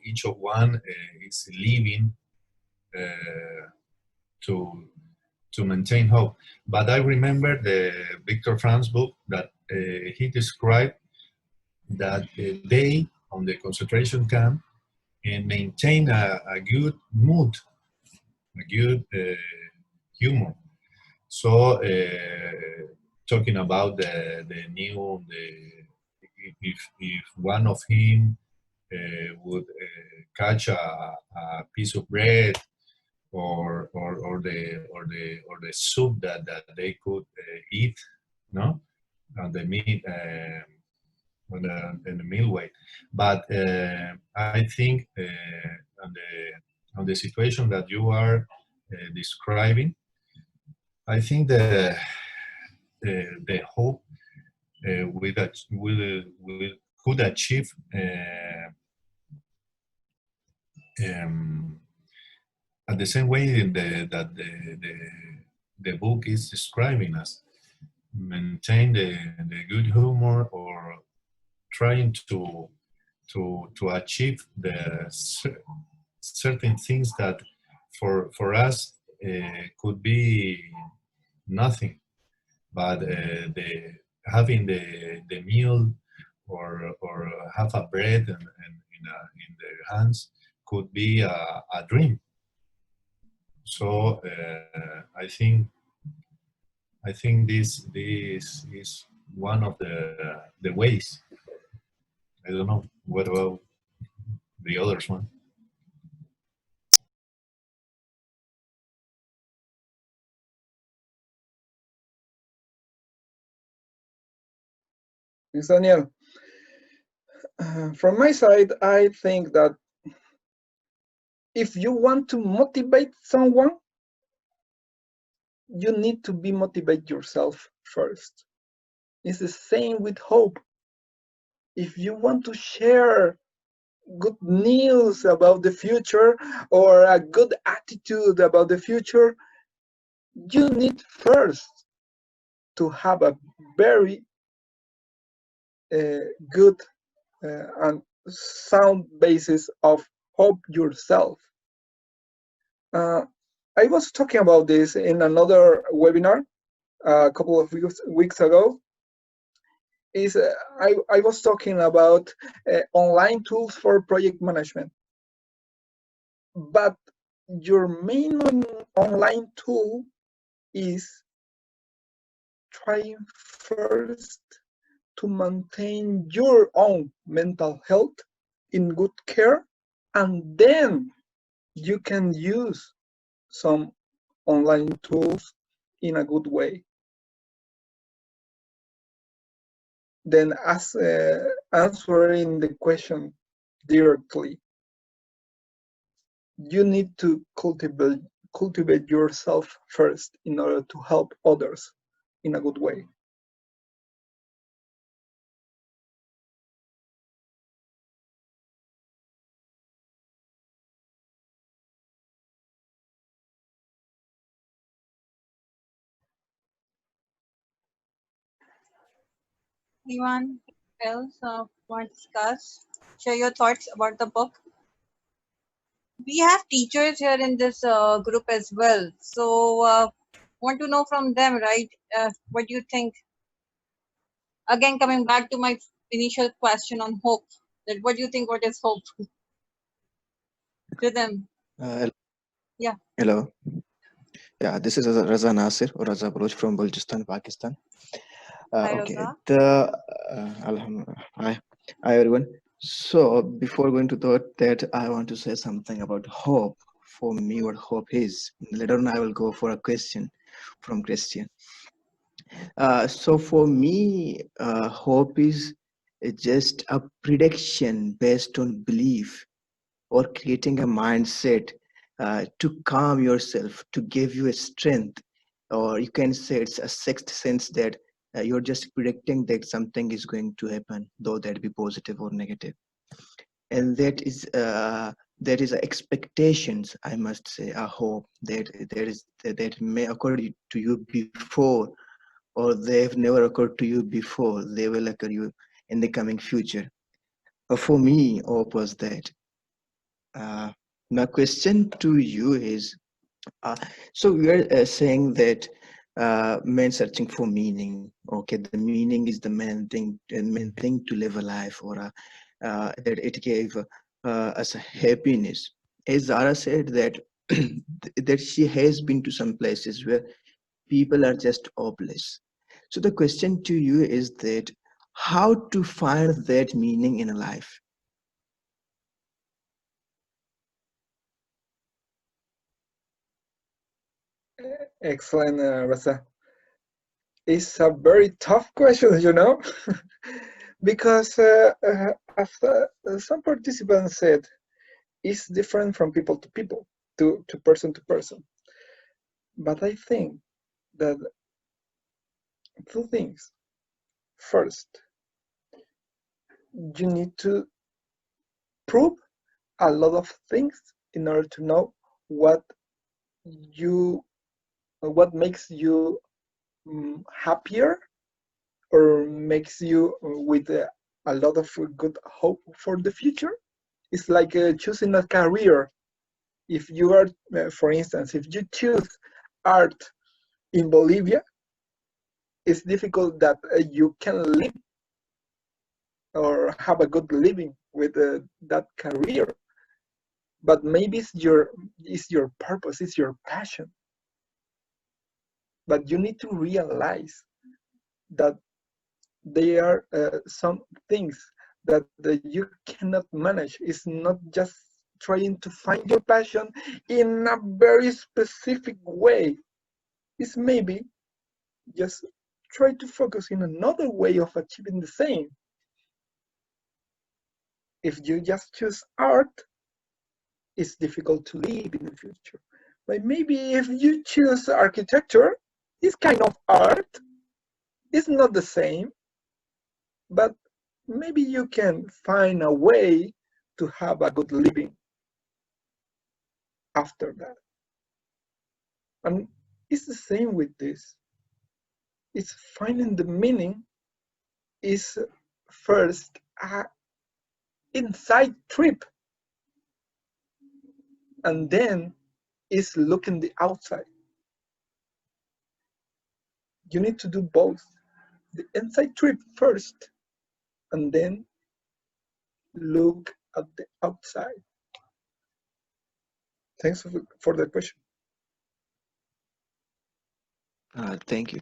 F: each of one is living to maintain hope. But I remember the Viktor Frankl book that he described that they on the concentration camp and maintain a good mood, a good humor. So talking about if one of him would catch a piece of bread or the soup that they could eat, no, on the meat in the meal way. But I think on the situation that you are describing, I think the hope could achieve at the same way that the book is describing us, maintain the good humor, or trying to achieve the certain things that for us could be nothing, but having the meal or have a bread in their hands could be a dream. So I think this is one of the ways. I don't know. What about the others one?
A: Thanks, Daniel. From my side, I think that if you want to motivate someone, you need to be motivated yourself first. It's the same with hope. If you want to share good news about the future or a good attitude about the future, you need first to have a very good and sound basis of hope yourself. I was talking about this in another webinar a couple of weeks ago. I was talking about online tools for project management. But your main online tool is trying first to maintain your own mental health in good care, and then you can use some online tools in a good way. Then answering the question directly, you need to cultivate yourself first in order to help others in a good way.
B: Anyone else want to discuss? Share your thoughts about the book. We have teachers here in this group as well, so want to know from them, right? What do you think? Again, coming back to my initial question on hope, that what do you think? What is hope to them? Yeah.
I: Hello. Yeah, this is Raza Nasir or Raza Baruch from Balochistan, Pakistan.
B: Hi,
I: Okay.
B: Raza.
I: Hi, everyone. So before going to that, I want to say something about hope. For me, what hope is. Later on, I will go for a question from Christian. So for me, hope is just a prediction based on belief or creating a mindset to calm yourself, to give you a strength, or you can say it's a sixth sense that you're just predicting that something is going to happen, though that be positive or negative. And that is expectations, I must say, a hope that may occur to you before, or they've never occurred to you before, they will occur you in the coming future. For me, hope was that. My question to you is, so we are saying that men searching for meaning. Okay, the meaning is the main thing to live a life, or that it gave us a happiness. As Zara said that that she has been to some places where people are just hopeless. So the question to you is that how to find that meaning in a life?
A: Excellent, Raza. It's a very tough question, you know, because as some participants said, it's different from people to people, to person to person. But I think that two things. First, you need to prove a lot of things in order to know what makes you happier, or makes you with a lot of good hope for the future. It's like choosing a career. If you are, for instance, if you choose art in Bolivia, it's difficult that you can live or have a good living with that career. But maybe it's your purpose, it's your passion. But you need to realize that there are some things that you cannot manage. It's not just trying to find your passion in a very specific way. It's maybe just try to focus in another way of achieving the same. If you just choose art, it's difficult to live in the future. But maybe if you choose architecture, it's kind of art. It's not the same, but maybe you can find a way to have a good living after that. And it's the same with this. It's finding the meaning is first a inside trip, and then is looking the outside. You need to do both. The inside trip first, and then look at the outside. Thanks for the question.
I: Thank you.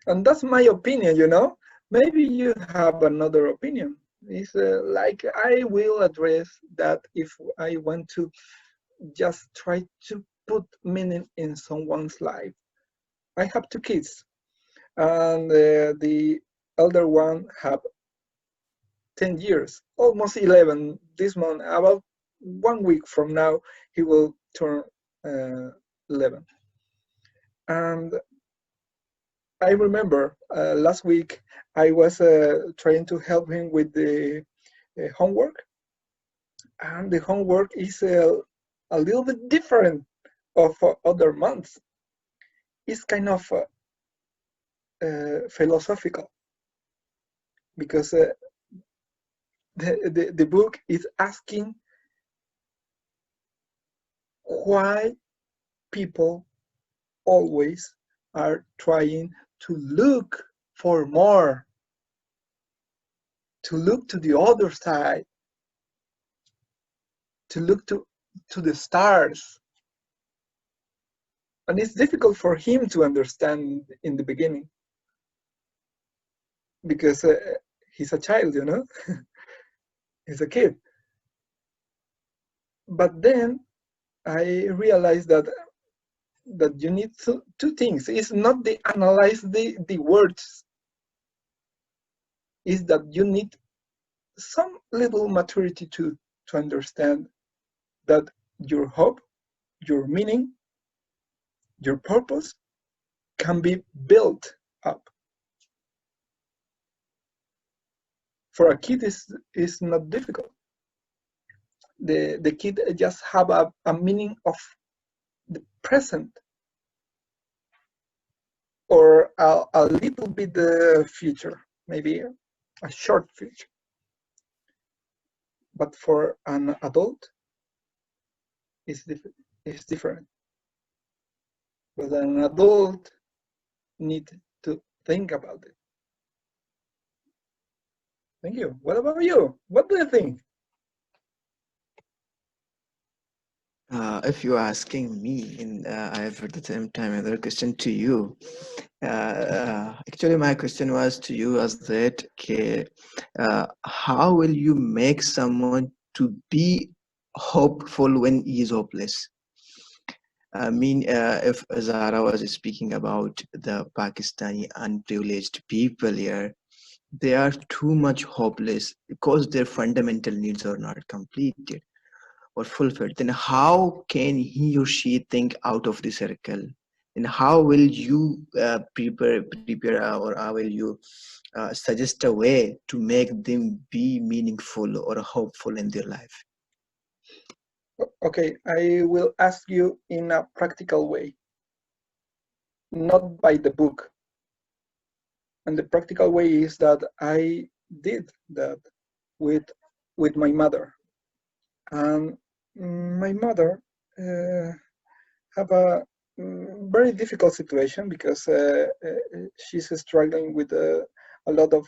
A: And that's my opinion, you know. Maybe you have another opinion. It's like I will address that if I want to just try to put meaning in someone's life. I have 2 kids, and the elder one have 10 years, almost 11 this month. About 1 week from now, he will turn 11. And I remember last week I was trying to help him with the homework, and the homework is a little bit different of other months. It's kind of philosophical, because the book is asking why people always are trying to look for more, to look to the other side, to look to the stars. And it's difficult for him to understand in the beginning, because he's a child, you know. He's a kid. But then I realized that you need 2 things. It's not the analyze the words. It's that you need some little maturity to understand that your hope, your meaning, your purpose can be built up. For a kid, is not difficult. The kid just have a meaning of the present, or a little bit the future, maybe a short future. But for an adult, it's different. But an adult needs to think about it. Thank you. What about you? What do you think?
I: If you're asking me, and I have at the same time another question to you. Actually, my question was to you as that, okay, how will you make someone to be hopeful when he is hopeless? I mean, if Zara was speaking about the Pakistani unprivileged people here, they are too much hopeless because their fundamental needs are not completed or fulfilled. Then how can he or she think out of the circle? And how will you prepare or how will you suggest a way to make them be meaningful or hopeful in their life?
A: Okay, I will ask you in a practical way, not by the book. And the practical way is that I did that with my mother. And my mother have a very difficult situation, because she's struggling with a lot of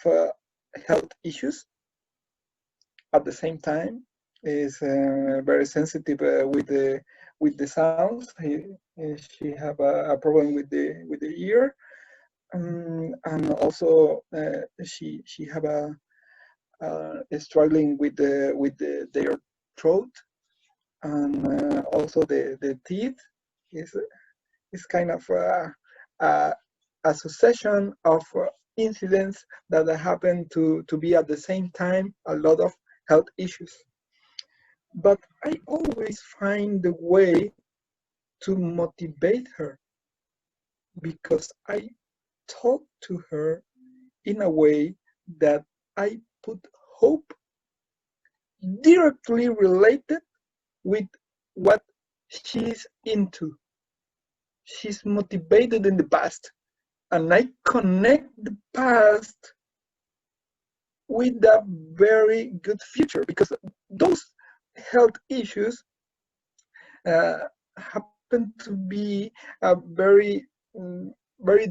A: health issues. At the same time, is very sensitive with the sounds. She have a problem with the ear, and also she have a struggling with their throat, and also the teeth is kind of a succession of incidents that happen to be at the same time a lot of health issues. But I always find the way to motivate her, because I talk to her in a way that I put hope directly related with what she's into. She's motivated in the past, and I connect the past with a very good future, because those health issues happen to be a very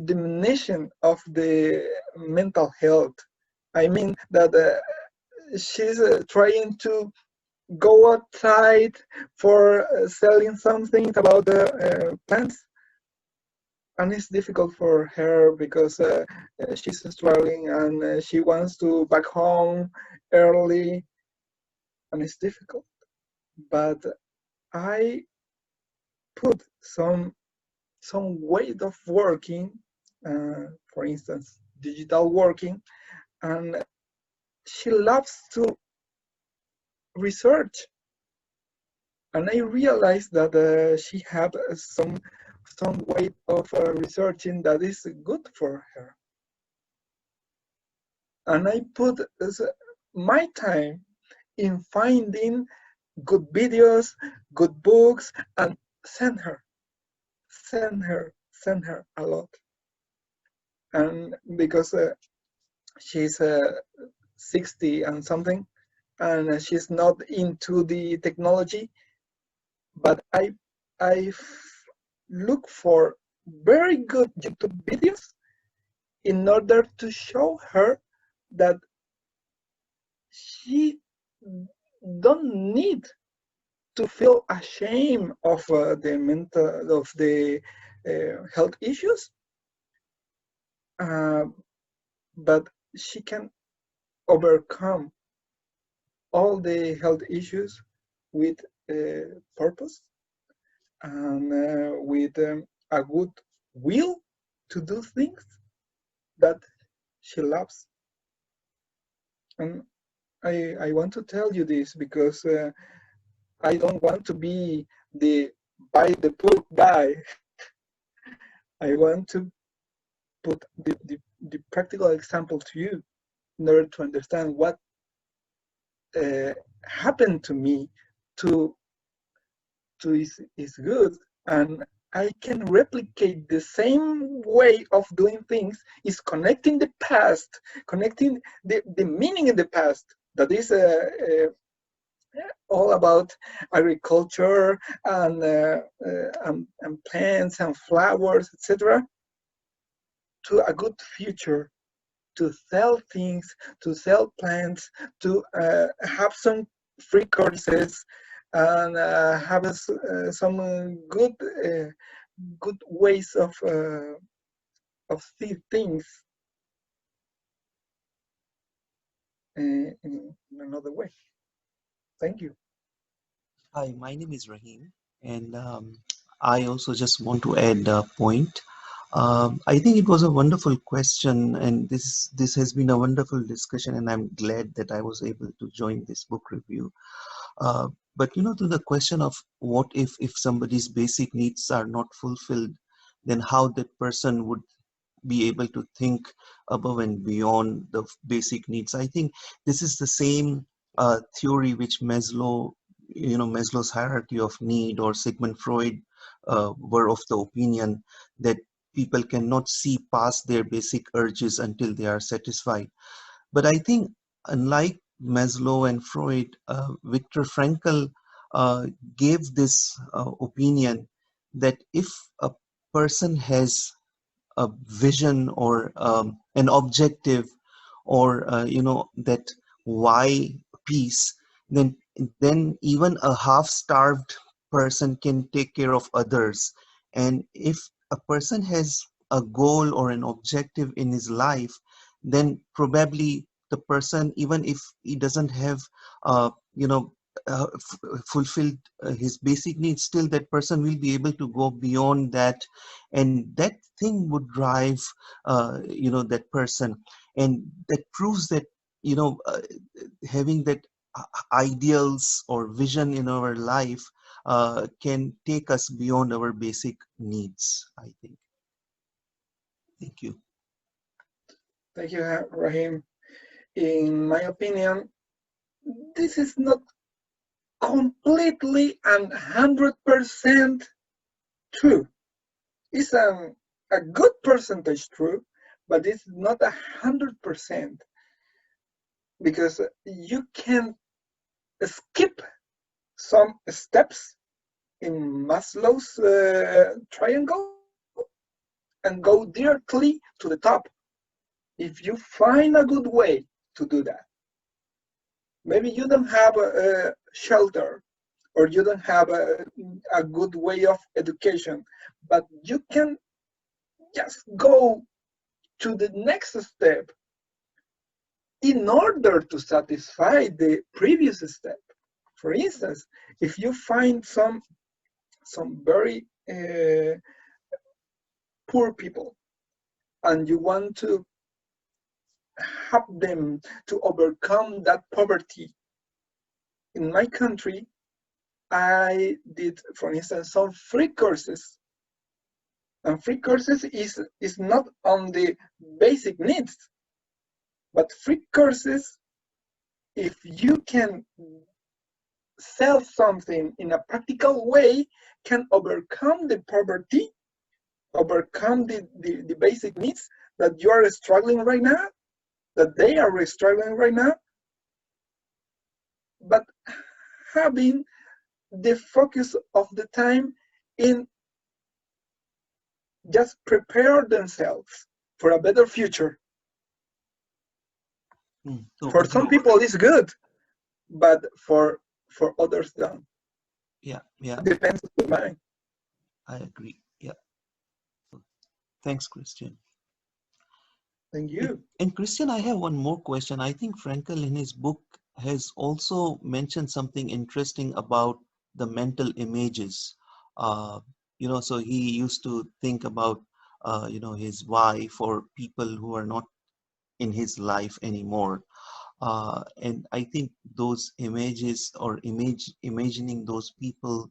A: diminution of the mental health. I mean that she's trying to go outside for selling some things about the plants, and it's difficult for her because she's struggling, and she wants to back home early, and it's difficult. But I put some way of working, for instance, digital working, and she loves to research. And I realized that she had some way of researching that is good for her. And I put my time in finding good videos, good books, and send her a lot. And because she's 60 and something, and she's not into the technology, but I look for very good YouTube videos in order to show her that she don't need to feel ashamed of the health issues, but she can overcome all the health issues with purpose and with a good will to do things that she loves. And I want to tell you this because I don't want to be the buy the book guy. I want to put the practical example to you in order to understand what happened to me to is good, and I can replicate the same way of doing things, is connecting the past, connecting the meaning in the past, that is all about agriculture and plants and flowers, etc., to a good future, to sell things, to sell plants, to have some free courses, and have some good ways of see things in another way. Thank you.
J: Hi, my name is Rahim, and I also just want to add a point. I think it was a wonderful question, and this has been a wonderful discussion, and I'm glad that I was able to join this book review. But to the question of what if somebody's basic needs are not fulfilled, then how that person would be able to think above and beyond the basic needs. I think this is the same theory which Maslow's hierarchy of need, or Sigmund Freud were of the opinion that people cannot see past their basic urges until they are satisfied. But I think, unlike Maslow and Freud, Viktor Frankl gave this opinion that if a person has a vision, or an objective, or that why peace, then even a half-starved person can take care of others. And if a person has a goal or an objective in his life, then probably the person, even if he doesn't have fulfilled his basic needs, still that person will be able to go beyond that, and that thing would drive that person. And that proves that having that ideals or vision in our life can take us beyond our basic needs, I think. Thank you.
A: Thank you, Rahim. In my opinion, this is not completely and 100% true. It's a good percentage true, but it's not 100% because you can skip some steps in Maslow's triangle and go directly to the top if you find a good way to do that. Maybe you don't have a shelter or you don't have a good way of education, but you can just go to the next step in order to satisfy the previous step. For instance, if you find some very poor people and you want to help them to overcome that poverty. In my country, I did, for instance, some free courses. And free courses is not on the basic needs, but free courses, if you can sell something in a practical way, can overcome the poverty, overcome the basic needs that you are struggling right now, that they are struggling right now, but having the focus of the time in just prepare themselves for a better future.
J: So
A: for some people it's good, but for others don't.
J: Yeah.
A: It depends on the mind.
J: I agree. Yeah. Thanks, Cristian.
A: Thank you.
J: And Cristian, I have one more question. I think Frankl in his book has also mentioned something interesting about the mental images. So he used to think about, his wife or people who are not in his life anymore. And I think those images or imagining those people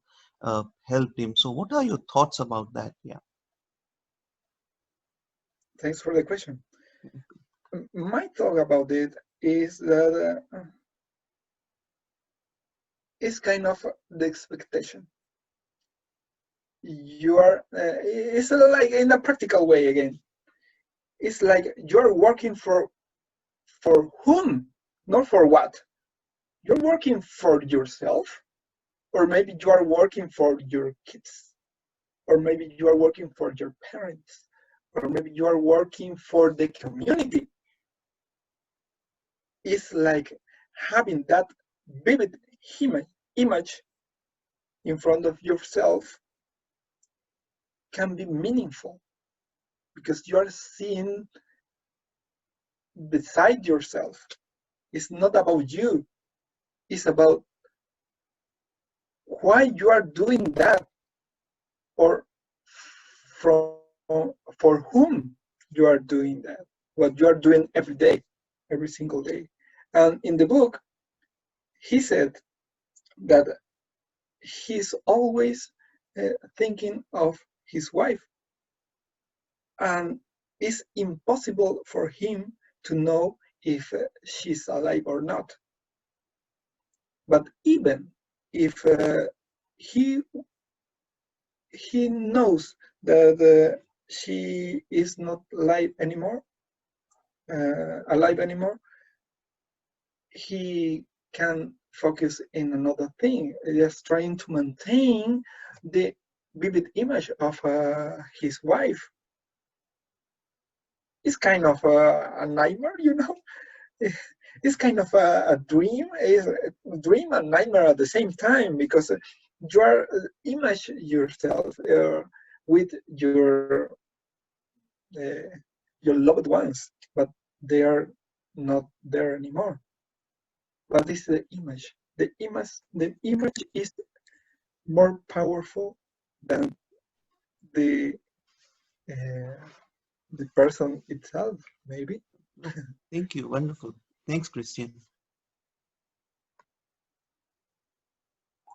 J: helped him. So what are your thoughts about that? Yeah.
A: Thanks for the question. My thought about it is that it's kind of the expectation. You are, it's like in a practical way again. It's like you're working for whom, not for what. You're working for yourself, or maybe you are working for your kids, or maybe you are working for your parents, or maybe you are working for the community. It's like having that vivid image in front of yourself can be meaningful because you are seeing beside yourself. It's not about you. It's about why you are doing that, or for whom you are doing that, what you are doing every day, every single day. And in the book, he said that he's always thinking of his wife, and it's impossible for him to know if she's alive or not. But even if he knows that she is not alive anymore, he can focus in another thing, just trying to maintain the vivid image of his wife. It's kind of a nightmare, It's kind of a dream. It's a dream and nightmare at the same time, because you are image yourself with your loved ones, but they are not there anymore. But it's the image. The image is more powerful than the person itself, maybe.
J: Thank you. Wonderful. Thanks, Cristian.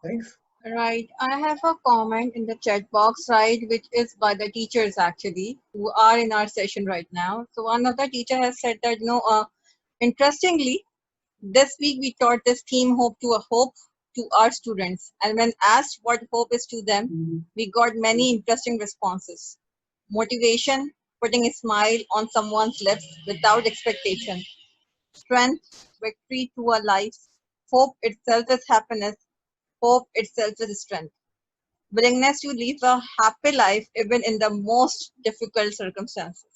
A: Thanks.
B: Right. I have a comment in the chat box, right, which is by the teachers actually who are in our session right now. So one of the teacher has said that, interestingly, this week we taught this theme hope to our students. And when asked what hope is to them, we got many interesting responses. Motivation, putting a smile on someone's lips without expectation. Strength, victory to our lives. Hope itself is happiness. Hope itself is strength. Willingness to live a happy life even in the most difficult circumstances.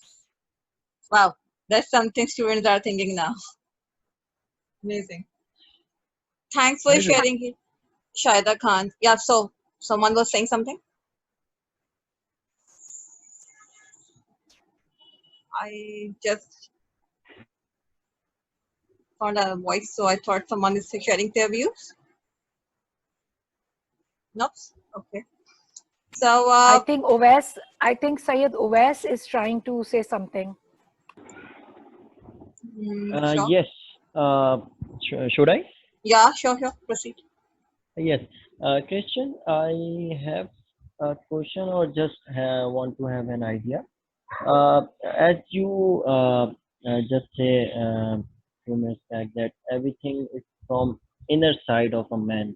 B: Wow, that's something students are thinking now. Amazing. Thanks for
A: Amazing.
B: sharing it, Shaida Khan. Yeah, so someone was saying something? I just found a voice, so I thought someone is sharing their views. Nope. Okay. So,
C: I think Sayed Owais is trying to say something.
B: sure.
H: Yes. Should I?
B: Yeah, sure. Proceed.
H: Yes. Christian, I have a question or just want to have an idea. As you just say few minutes back that everything is from inner side of a man.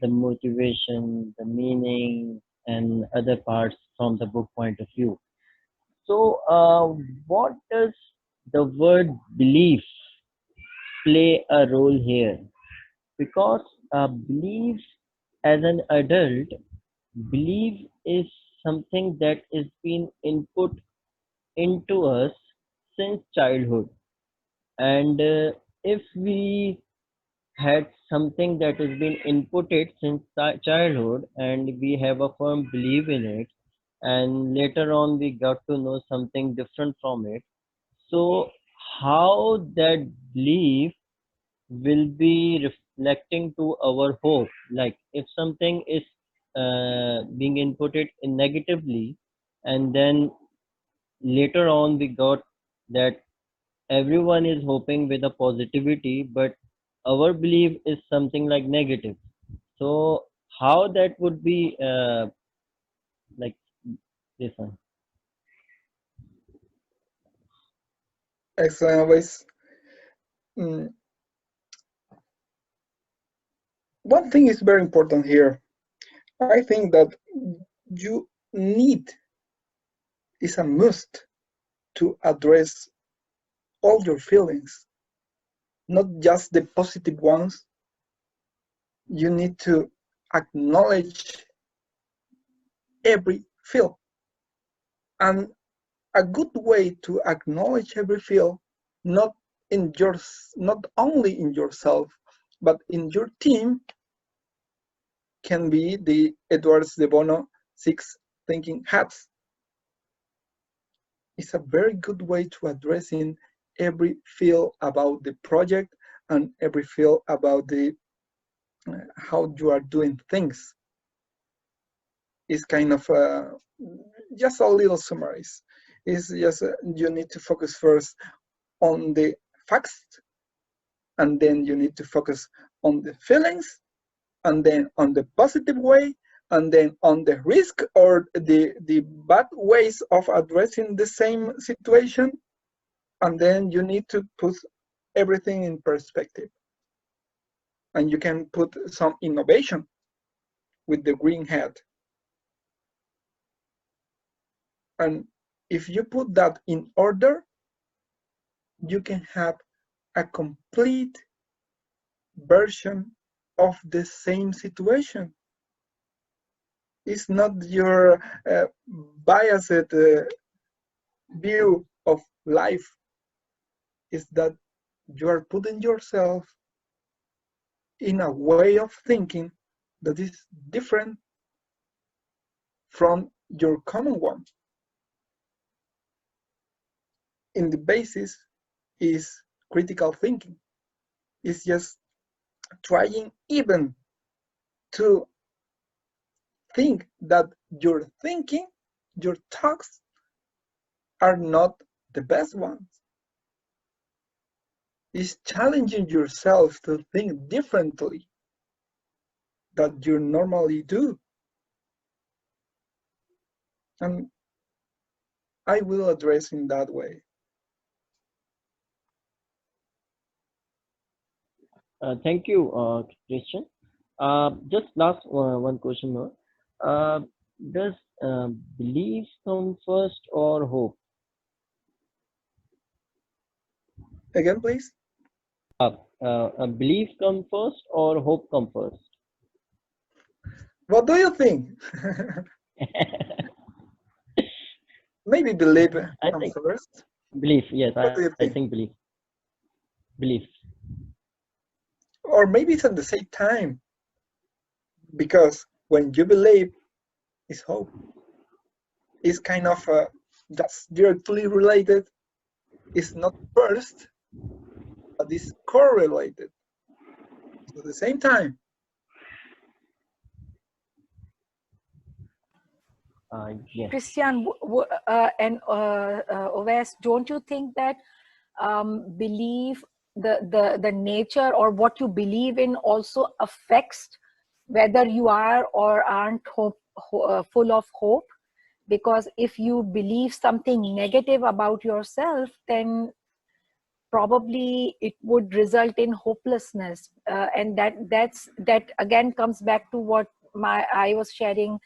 H: The motivation, the meaning, and other parts from the book point of view. So, what does the word belief play a role here? Because belief as an adult, belief is something that is being input into us since childhood. And if we had something that has been inputted since childhood and we have a firm belief in it, and later on we got to know something different from it, so how that belief will be reflecting to our hope? Like if something is being inputted in negatively, and then later on we got that everyone is hoping with a positivity, but our belief is something like negative. So how that would be like this one?
A: Excellent, Luis. Mm, One thing is very important here. I think that you need, is a must, to address all your feelings, not just the positive ones. You need to acknowledge every feel. And a good way to acknowledge every feel, not not only in yourself, but in your team, can be the Edwards de Bono 6 thinking hats. It's a very good way to addressing every feel about the project and every feel about the how you are doing things. It's kind of just a little summaries. It's just you need to focus first on the facts, and then you need to focus on the feelings, and then on the positive way, and then on the risk or the bad ways of addressing the same situation, and then you need to put everything in perspective. And you can put some innovation with the green hat. And if you put that in order, you can have a complete version of the same situation. It's not your biased view of life. It's that you are putting yourself in a way of thinking that is different from your common one. In the basis is critical thinking. It's just trying even to think that your thinking, your thoughts are not the best ones. It's challenging yourself to think differently. that you normally do. And I will address in that way.
H: Thank you, Christian. Just last one question more. Does belief come first or hope?
A: Again, please.
H: Belief come first or hope come first?
A: What do you think? Maybe believe
H: I
A: comes
H: think
A: first.
H: belief. Yes,
A: What do you
H: I
A: think?
H: think belief. Belief.
A: Or maybe it's at the same time, because when you believe, is hope. It's kind of that's directly related. It's not first, but it's correlated. So at the same time.
H: Yes.
C: Christian and Oves, don't you think that belief, the nature or what you believe in also affects whether you are or aren't full of hope? Because if you believe something negative about yourself, then probably it would result in hopelessness, and that again comes back to what I was sharing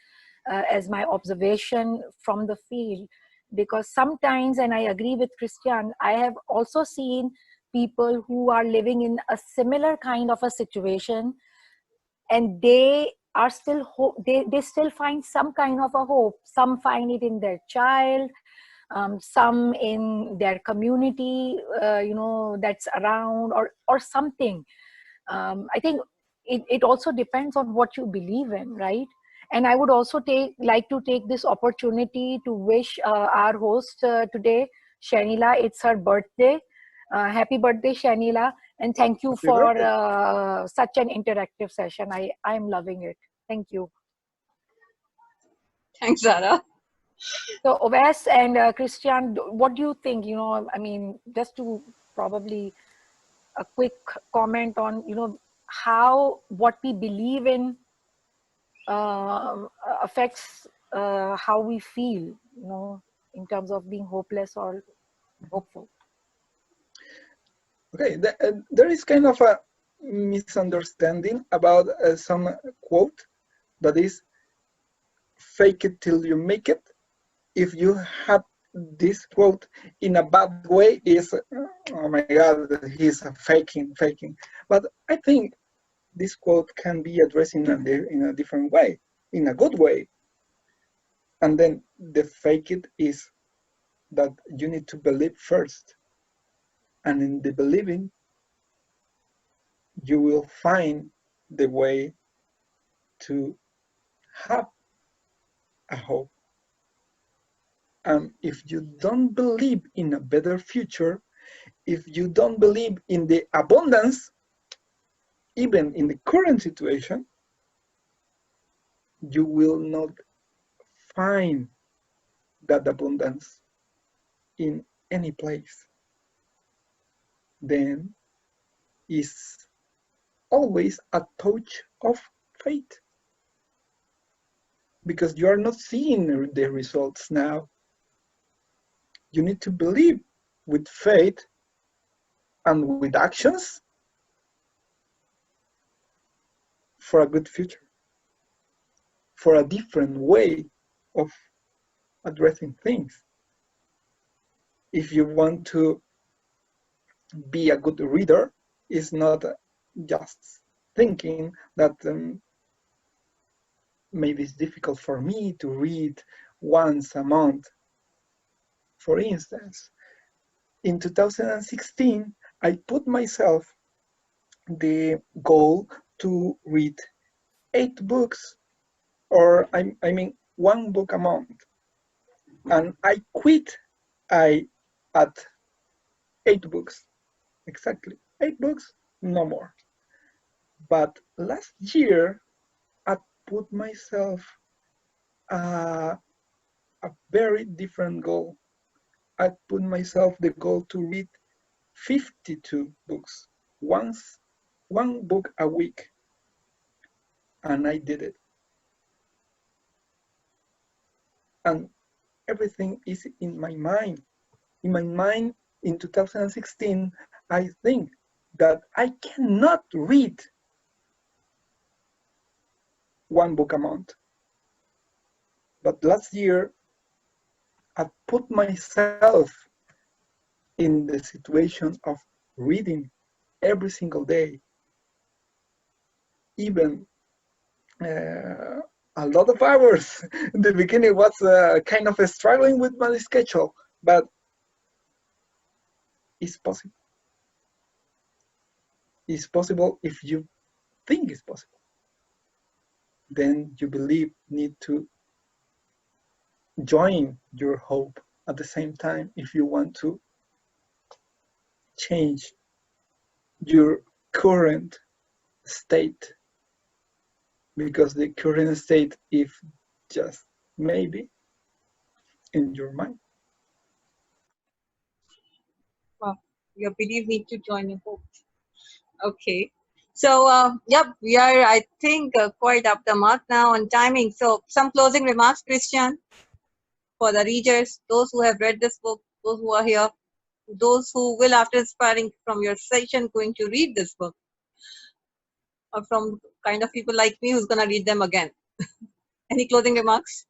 C: as my observation from the field. Because sometimes, and I agree with Christian, I have also seen people who are living in a similar kind of a situation, and they are still they still find some kind of a hope. Some find it in their child, some in their community, that's around, or something. I think it also depends on what you believe in, right? And I would also like to take this opportunity to wish our host today, Shanila, it's her birthday. Happy birthday, Shanila, and thank you
A: Happy
C: for
A: birthday.
C: such an interactive session. I'm loving it. Thank you.
B: Thanks, Zara.
C: So, Oves and Christian, what do you think? I mean, just to probably a quick comment on, how what we believe in affects how we feel, in terms of being hopeless or hopeful.
A: Okay, there is kind of a misunderstanding about some quote that is, fake it till you make it. If you have this quote in a bad way, is, oh my God, he's faking. But I think this quote can be addressed in a different way, in a good way. And then the fake it is that you need to believe first. And in the believing, you will find the way to have a hope. And if you don't believe in a better future, if you don't believe in the abundance, even in the current situation, you will not find that abundance in any place. Then is always a touch of fate, because you are not seeing the results now. You need to believe with faith and with actions for a good future, for a different way of addressing things. If you want to be a good reader, it's not just thinking that maybe it's difficult for me to read once a month. For instance, in 2016, I put myself the goal to read 8 books, or I mean 1 book a month. And I quit at 8 books, exactly 8 books, no more. But last year, I put myself a very different goal. I put myself the goal to read 52 books, one book a week. and I did it. And everything is in my mind. In my mind, in 2016, I think that I cannot read one book a month. But last year, I put myself in the situation of reading every single day, even a lot of hours. In the beginning, was kind of struggling with my schedule, but it's possible. It's possible if you think it's possible. Then you believe need to join your hope at the same time if you want to change your current state, because the current state is just maybe in your mind.
B: Well, your belief need to join your hope. Okay. So, yep, we are, I think, quite up the mark now on timing. So, some closing remarks, Christian, for the readers, those who have read this book, those who are here, those who will, after inspiring from your session, going to read this book, or from kind of people like me who's going to read them again. Any closing remarks?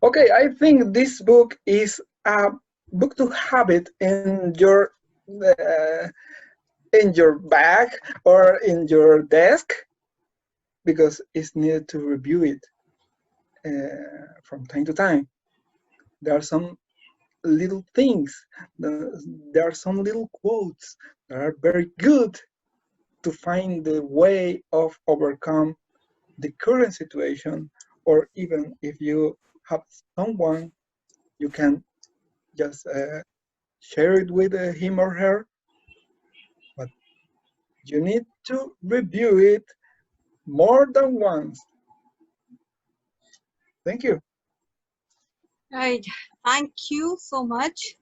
A: Okay, I think this book is a book to have it in your bag or in your desk, because it's needed to review it from time to time. There are some little things, there are some little quotes that are very good to find the way of overcome the current situation, or even if you have someone, you can just share it with him or her, but you need to review it more than once. Thank you.
B: Right. Thank you so much.